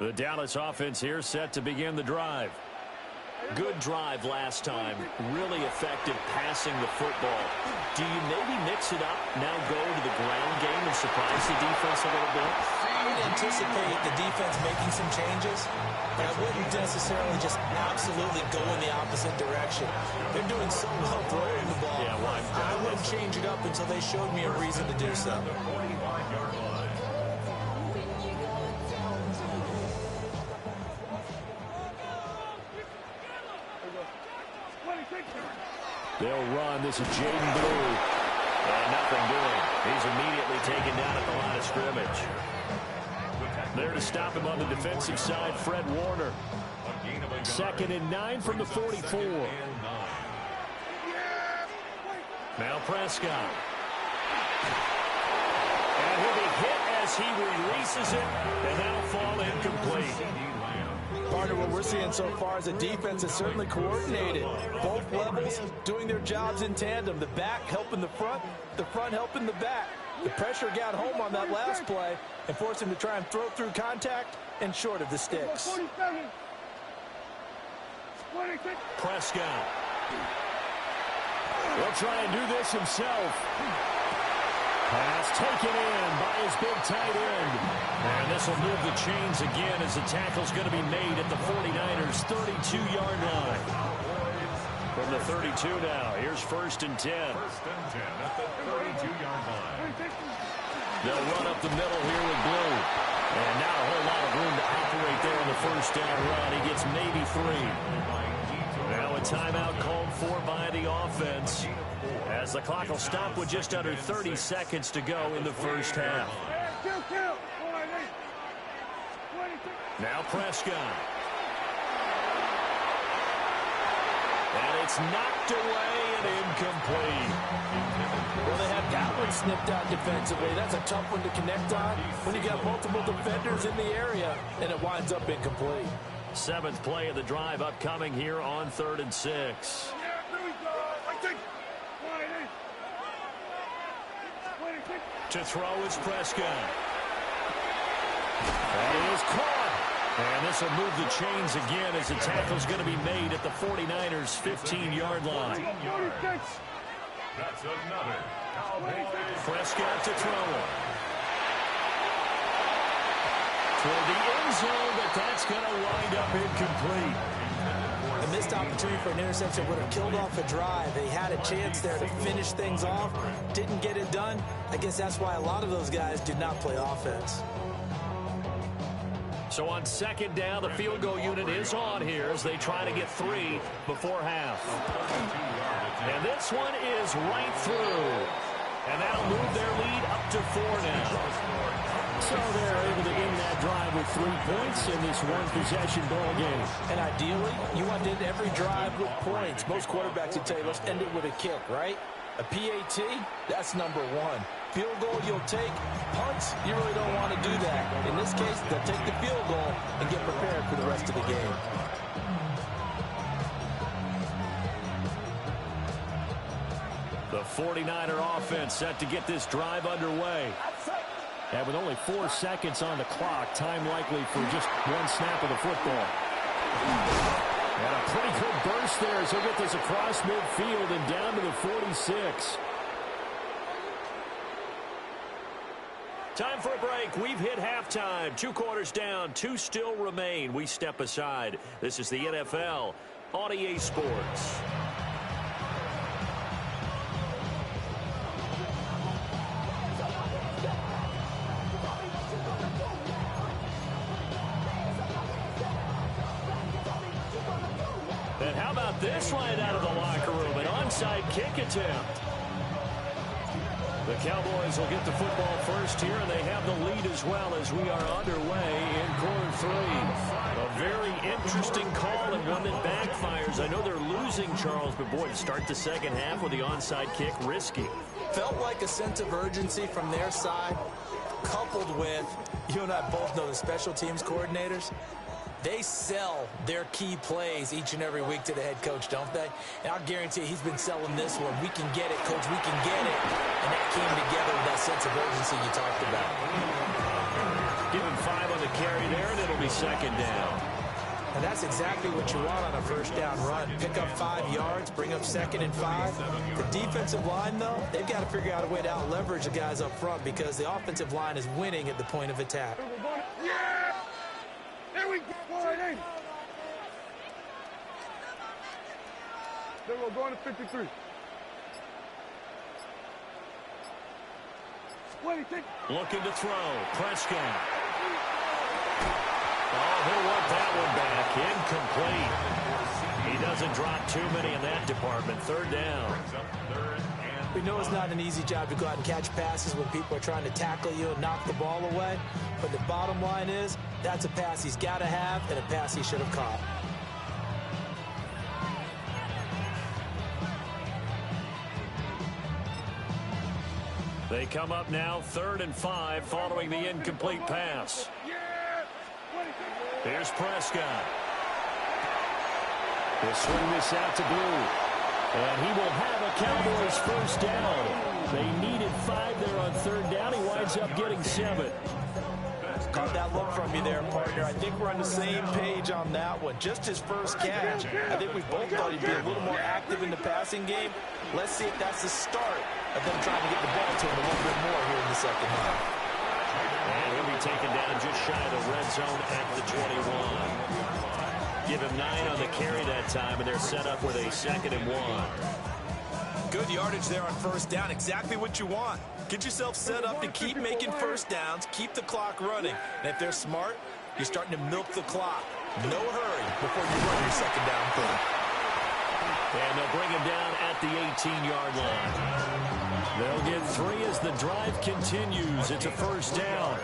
The Dallas offense here set to begin the drive. Good drive last time. Really effective passing the football. Do you maybe mix it up, now go to the ground game and surprise the defense a little bit? I would anticipate the defense making some changes, but I wouldn't necessarily just absolutely go in the opposite direction. They're doing so well throwing the ball. Yeah, well, I wouldn't change it up until they showed me a reason to do so. The 45-yard line. They'll run. This is Jaden Blue. And nothing doing. He's immediately taken down at the line of scrimmage. There to stop him on the defensive side, Fred Warner. 2nd and 9 from the 44. Now Prescott. And he'll be hit as he releases it, and that'll fall incomplete. Partner, what we're seeing so far is a defense is certainly coordinated. Both levels doing their jobs in tandem. The back helping the front helping the back. The pressure got home on that last play and forced him to try and throw through contact and short of the sticks. Prescott will try and do this himself. Pass taken in by his big tight end. And this will move the chains again as the tackle's going to be made at the 49ers' 32-yard line. From the 32 now, here's 1st and 10. 1st and 10 at the 32-yard line. They'll run up the middle here with Blue. And not a whole lot of room to operate there on the 1st down run. He gets maybe 3. Now a timeout called for by the offense, as the clock will stop with just under 30 seconds to go in the 1st half. Now Prescott. And it's knocked away and incomplete. Well, they have that one snipped out defensively. That's a tough one to connect on when you got multiple defenders in the area, and it winds up incomplete. 7th play of the drive upcoming here on 3rd and 6. To throw is Prescott. That is caught. And this will move the chains again as the tackle's going to be made at the 49ers' 15-yard line. That's another Cowboy. Prescott to throw it. Toward the end zone, but that's going to wind up incomplete. A missed opportunity for an interception would have killed off a drive. They had a chance there to finish things off. Didn't get it done. I guess that's why a lot of those guys did not play offense. So on 2nd down, the field goal unit is on here as they try to get 3 before half. And this one is right through. And that'll move their lead up to 4 now. So they're able to end that drive with 3 points in this one-possession ball game. And ideally, you want to end every drive with points. Most quarterbacks would tell you, let's end it with a kick, right? A PAT, that's number 1. Field goal you'll take. Punts, you really don't want to do that. In this case, they'll take the field goal and get prepared for the rest of the game. The 49er offense set to get this drive underway. And with only 4 seconds on the clock, time likely for just one snap of the football. And a pretty good burst there as he'll get this across midfield and down to the 46. Time for a break. We've hit halftime. 2 quarters down, 2 still remain. We step aside. This is the NFL on EA Sports. And how about this right out of the locker room? An onside kick attempt. The Cowboys will get the football first here, and they have the lead as well as we are underway in quarter 3. A very interesting call and one that backfires. I know they're losing, Charles, but boy, to start the second half with the onside kick, risky. Felt like a sense of urgency from their side, coupled with, you and I both know the special teams coordinators. They sell their key plays each and every week to the head coach, don't they? And I'll guarantee you he's been selling this one. We can get it, coach. We can get it. And that came together with that sense of urgency you talked about. Give him 5 on the carry there, and it'll be 2nd down. And that's exactly what you want on a first down run. Pick up 5 yards, bring up 2nd and 5. The defensive line, though, they've got to figure out a way to out-leverage the guys up front because the offensive line is winning at the point of attack. Yeah! There we go. Then we're going to 53. Looking to throw. Prescott. Oh, he'll want that one back. Incomplete. He doesn't drop too many in that department. 3rd down. We know it's not an easy job to go out and catch passes when people are trying to tackle you and knock the ball away. But the bottom line is, that's a pass he's got to have and a pass he should have caught. They come up now 3rd and 5 following the incomplete pass. Here's Prescott. He'll swing this out to Blue. And he will have a Cowboys first down. They needed 5 there on 3rd down. He winds up getting 7. Caught that look from you there, partner. I think we're on the same page on that one. Just his first catch. I think we both thought he'd be a little more active in the passing game. Let's see if that's the start of them trying to get the ball to him a little bit more here in the second half. And he'll be taken down just shy of the red zone at the 21. Give him 9 on the carry that time, and they're set up with a 2nd and 1. Good yardage there on first down. Exactly what you want. Get yourself set up to keep making first downs, keep the clock running. And if they're smart, you're starting to milk the clock. No hurry before you run your 2nd down play. And they'll bring him down at the 18-yard line. They'll get 3 as the drive continues. It's a first down.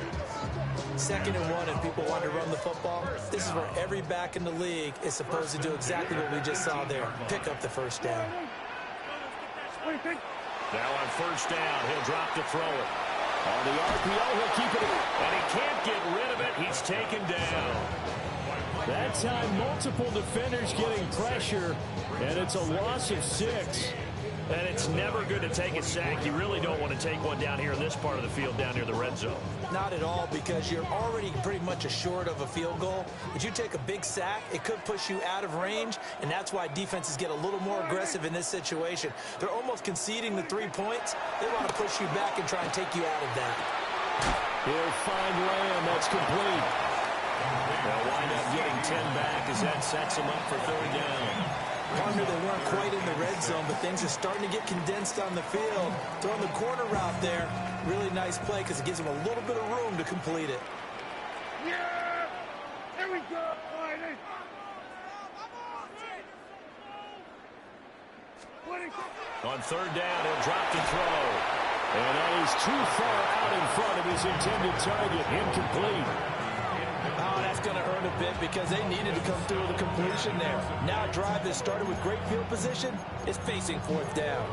2nd and 1 and people want to run the football. This is where every back in the league is supposed to do exactly what we just saw there. Pick up the first down. Now on first down, he'll drop to throw it. On the RPO, he'll keep it in. And he can't get rid of it. He's taken down. That time, multiple defenders getting pressure, and it's a loss of 6. And it's never good to take a sack. You really don't want to take one down here in this part of the field, down near the red zone. Not at all, because you're already pretty much assured of a field goal. But you take a big sack, it could push you out of range, and that's why defenses get a little more aggressive in this situation. They're almost conceding the 3 points. They want to push you back and try and take you out of that. He'll find Lamb. That's complete. They'll wind up getting 10 back as that sets them up for 3rd down. Partner, they weren't quite in the red zone, but things are starting to get condensed on the field. Throwing the corner route there, really nice play because it gives them a little bit of room to complete it. Yeah! There we go! On 3rd down, he'll drop to throw. And that is too far out in front of his intended target. Incomplete. Oh, that's going to earn a bit because they needed to come through with a completion there. Now a drive that started with great field position is facing 4th down.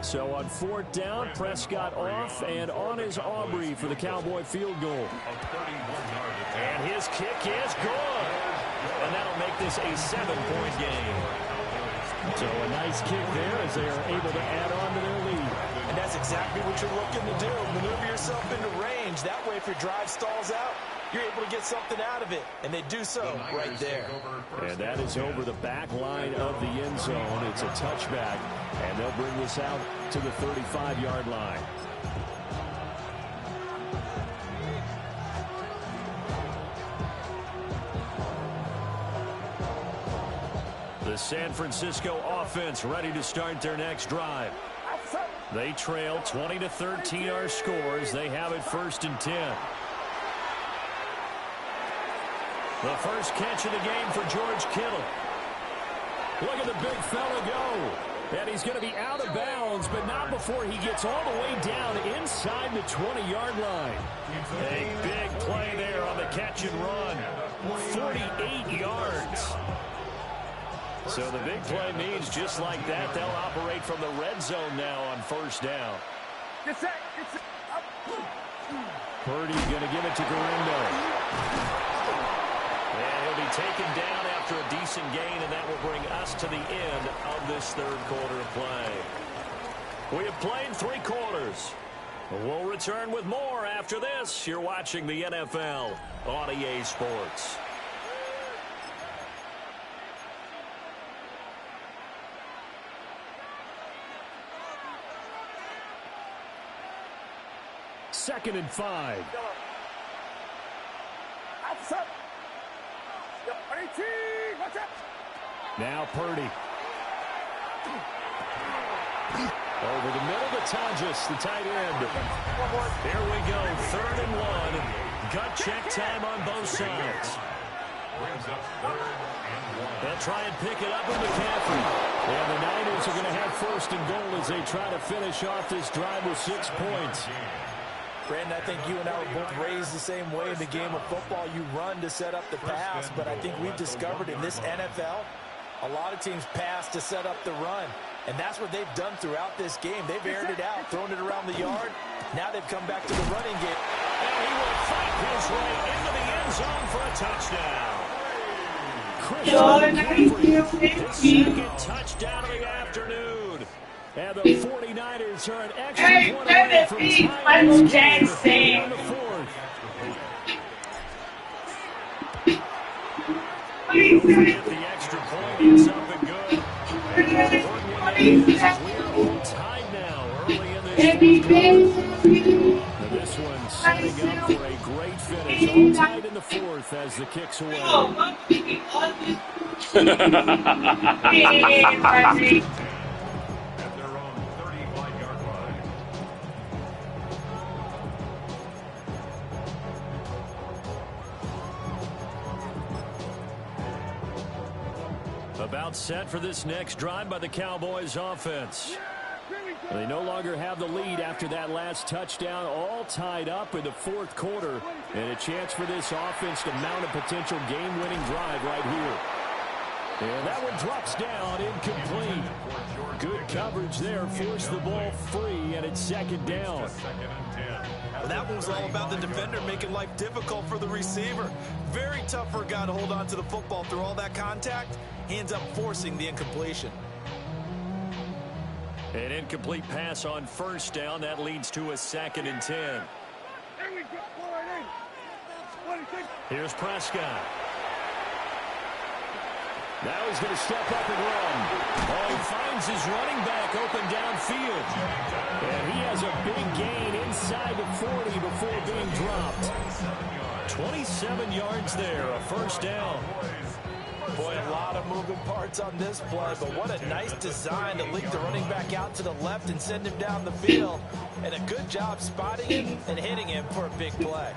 So on 4th down, Prescott off and on is Aubrey for the Cowboy field goal. And his kick is good. And that'll make this a 7-point game. So a nice kick there as they are able to add on to their lead. And that's exactly what you're looking to do. Maneuver yourself into range. That way, if your drive stalls out, you're able to get something out of it. And they do so right there. And that is over the back line of the end zone. It's a touchback. And they'll bring this out to the 35-yard line. The San Francisco offense ready to start their next drive. They trail 20-13 our scores. They have it 1st and 10. The first catch of the game for George Kittle. Look at the big fella go. And he's going to be out of bounds, but not before he gets all the way down inside the 20-yard line. A big play there on the catch and run. 48 yards. So the big play means just like that, they'll operate from the red zone now on 1st down. Purdy going to give it to Garindo. And he'll be taken down after a decent gain, and that will bring us to the end of this 3rd quarter of play. We have played 3 quarters. We'll return with more after this. You're watching the NFL on EA Sports. Second and 5. Now Purdy. Over the middle to Tonjes, the tight end. Here we go, 3rd and 1. Gut check time on both sides. They'll try and pick it up with McCaffrey. And the Niners are going to have 1st and goal as they try to finish off this drive with 6 points. Brandon, I think you and I were both raised the same way in the game of football. You run to set up the pass, but I think we've discovered in this NFL, a lot of teams pass to set up the run. And that's what they've done throughout this game. They've aired it out, thrown it around the yard. Now they've come back to the running game. And he will fight his way into the end zone for a touchdown. His 2nd touchdown of the afternoon. And the 49ers are an extra point away from tying this game in the 4th. Don't get the extra point. It's up and good. And we are all tied now early in this 4th. This one setting up for a great finish. All tied in the 4th as the kick's away. About set for this next drive by the Cowboys offense. They no longer have the lead after that last touchdown, all tied up in the fourth quarter, and a chance for this offense to mount a potential game-winning drive right here. And that one drops down, incomplete. Good coverage there, forced the ball free, and it's second down. Well, that one was all about the defender making life difficult for the receiver. Very tough for a guy to hold on to the football through all that contact. He ends up forcing the incompletion. An incomplete pass on first down. That leads to a 2nd and 10. Here's Prescott. Now he's going to step up and run. Oh, he finds his running back open downfield. And he has a big gain inside the 40 before being dropped. 27 yards there, a first down. Boy, a lot of moving parts on this play, but what a nice design to leak the running back out to the left and send him down the field. And a good job spotting him and hitting him for a big play.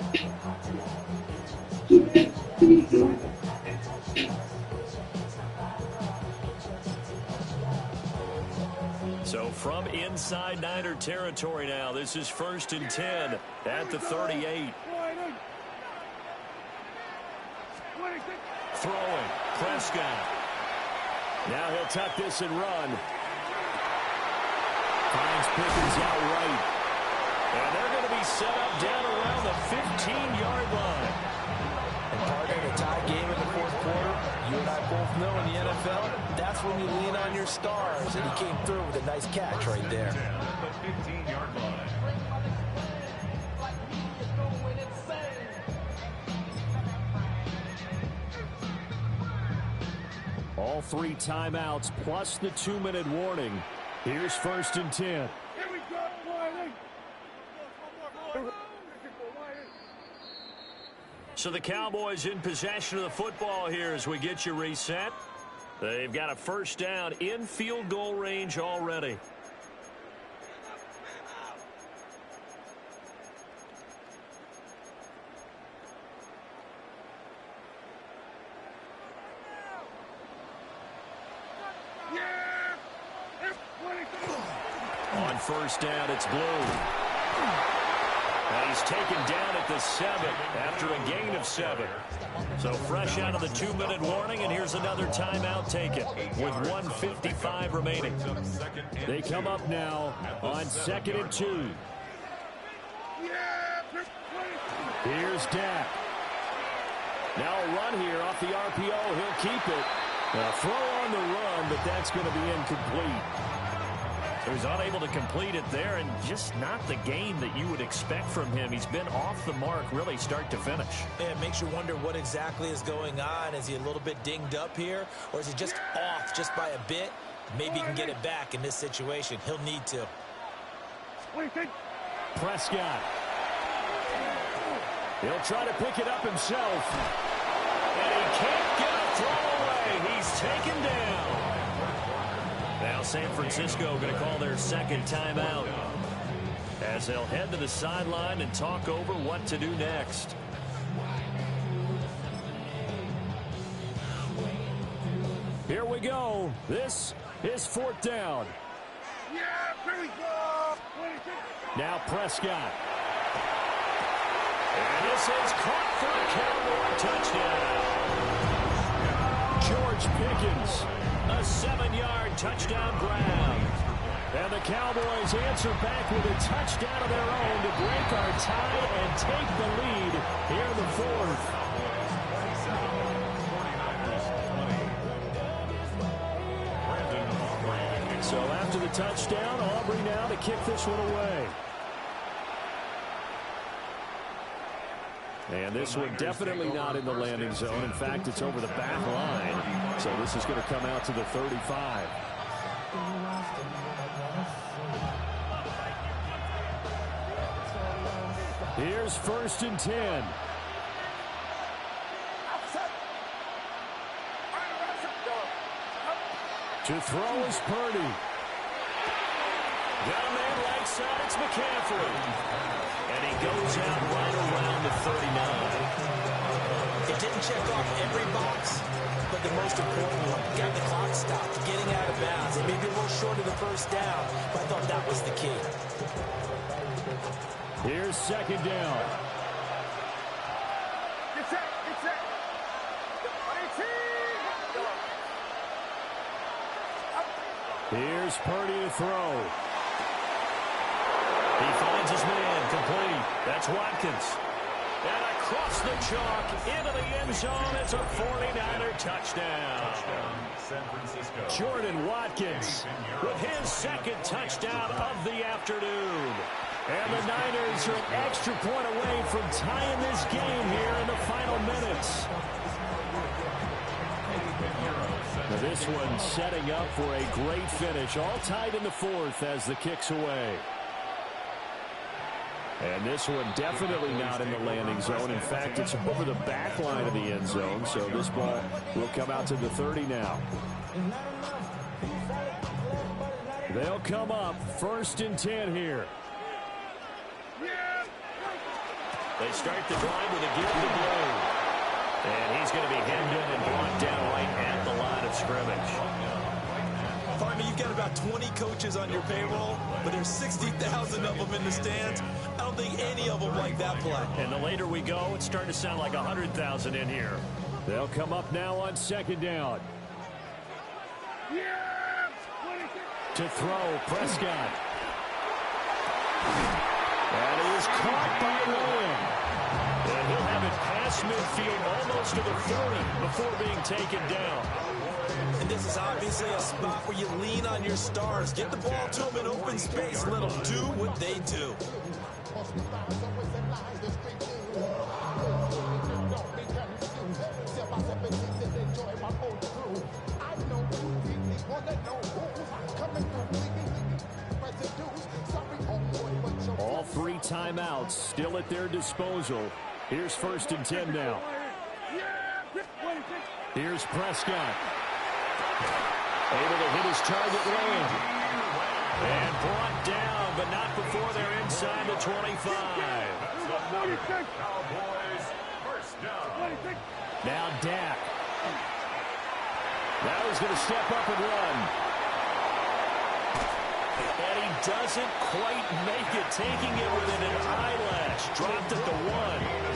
So from inside Niner territory now, this is 1st and 10 at the 38. Throwing, Prescott. Now he'll tuck this and run. Finds Pickens out right. And they're going to be set up down around the 15-yard line. And partner, in a tie game in the fourth quarter, you and I both know in the NFL, that's when you lean on your stars. And he came through with a nice catch right there. The 15-yard line. All 3 timeouts plus the 2-minute warning. Here's 1st and 10. So the Cowboys in possession of the football here as we get you reset. They've got a first down in field goal range already. On first down, it's Blue. And he's taken down at the 7 after a gain of 7. So fresh out of the 2-minute warning, and here's another timeout taken with 1:55 remaining. They come up now on 2nd and 2. Here's Dak. Now a run here off the RPO. He'll keep it. A throw on the run, but that's going to be incomplete. He was unable to complete it there, and just not the game that you would expect from him. He's been off the mark really start to finish. Yeah, it makes you wonder what exactly is going on. Is he a little bit dinged up here, or is he just off just by a bit? Maybe he can get it back in this situation. He'll need to. Prescott. He'll try to pick it up himself. And he can't get a throw away. He's taken down. Now San Francisco going to call their 2nd timeout as they'll head to the sideline and talk over what to do next. Here we go. This is 4th down. Now Prescott. And this is caught for a Cowboy touchdown. George Pickens. A 7-yard touchdown grab. And the Cowboys answer back with a touchdown of their own to break our tie and take the lead here in the 4th. So after the touchdown, Aubrey now to kick this one away. And this one definitely not in the landing zone. In fact, it's over the back line. So this is going to come out to the 35. Here's 1st and 10. To throw is Purdy. Got a man right side, it's McCaffrey. And he goes out right around the 39. It didn't check off every box, but the most important one, got the clock stopped, getting out of bounds. It may be a little short of the first down, but I thought that was the key. Here's second down. Get set, get set. 18. Here's Purdy to throw. He finds his man, complete. That's Watkins. And across the chalk, into the end zone. It's a 49er touchdown. San Francisco. Jordan Watkins with his second touchdown of the afternoon. And the Niners are an extra point away from tying this game here in the final minutes. Now this one setting up for a great finish. All tied in the fourth as the kick's away. And this one definitely not in the landing zone. In fact, it's over the back line of the end zone. So this ball will come out to the 30 now. They'll come up 1st and 10 here. They start the drive with a give to Blue. And he's going to be hemmed in and brought down right at the line of scrimmage. Farmer, you've got about 20 coaches on your payroll, but there's 60,000 of them in the stands. I don't think any of them like that play. And the later we go, it's starting to sound like 100,000 in here. They'll come up now on second down. To throw, Prescott. That is caught by William. And he'll have it past midfield almost to the 40 before being taken down. And this is obviously a spot where you lean on your stars. Get the ball to them in open space. Let them do what they do. All 3 timeouts still at their disposal. Here's 1st and 10 now. Here's Prescott. Able to hit his target lane. And brought down, but not before they're inside the 25. Cowboys, first down. Now Dak. Now he's going to step up and run. And he doesn't quite make it, taking it within an eyelash. Dropped at the 1.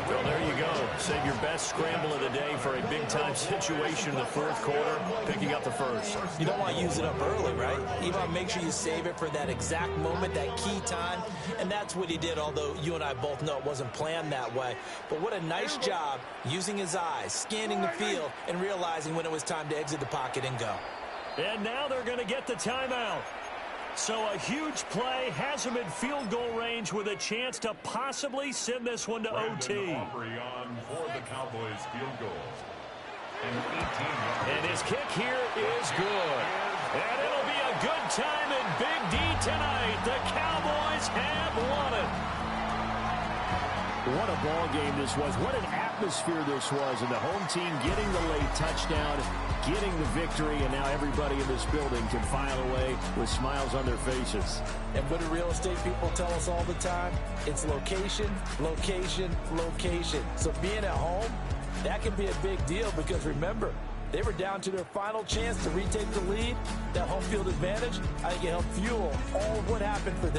Well, there you go. Save your best scramble of the day for a big-time situation in the 4th quarter, picking up the 1st. You don't want to use it up early, right? You want to make sure you save it for that exact moment, that key time. And that's what he did, although you and I both know it wasn't planned that way. But what a nice job using his eyes, scanning the field, and realizing when it was time to exit the pocket and go. And now they're going to get the timeout. So a huge play has him in field goal range with a chance to possibly send this one to OT. Aubrey on for the Cowboys field goal. And his kick here is good. And it'll be a good time in Big D tonight. The Cowboys have won it. What a ball game this was. What an atmosphere this was. And the home team getting the late touchdown, getting the victory, and now everybody in this building can file away with smiles on their faces. And what do real estate people tell us all the time? It's location, location, location. So being at home, that can be a big deal because remember, they were down to their final chance to retake the lead. That home field advantage, I think it helped fuel all of what happened for them.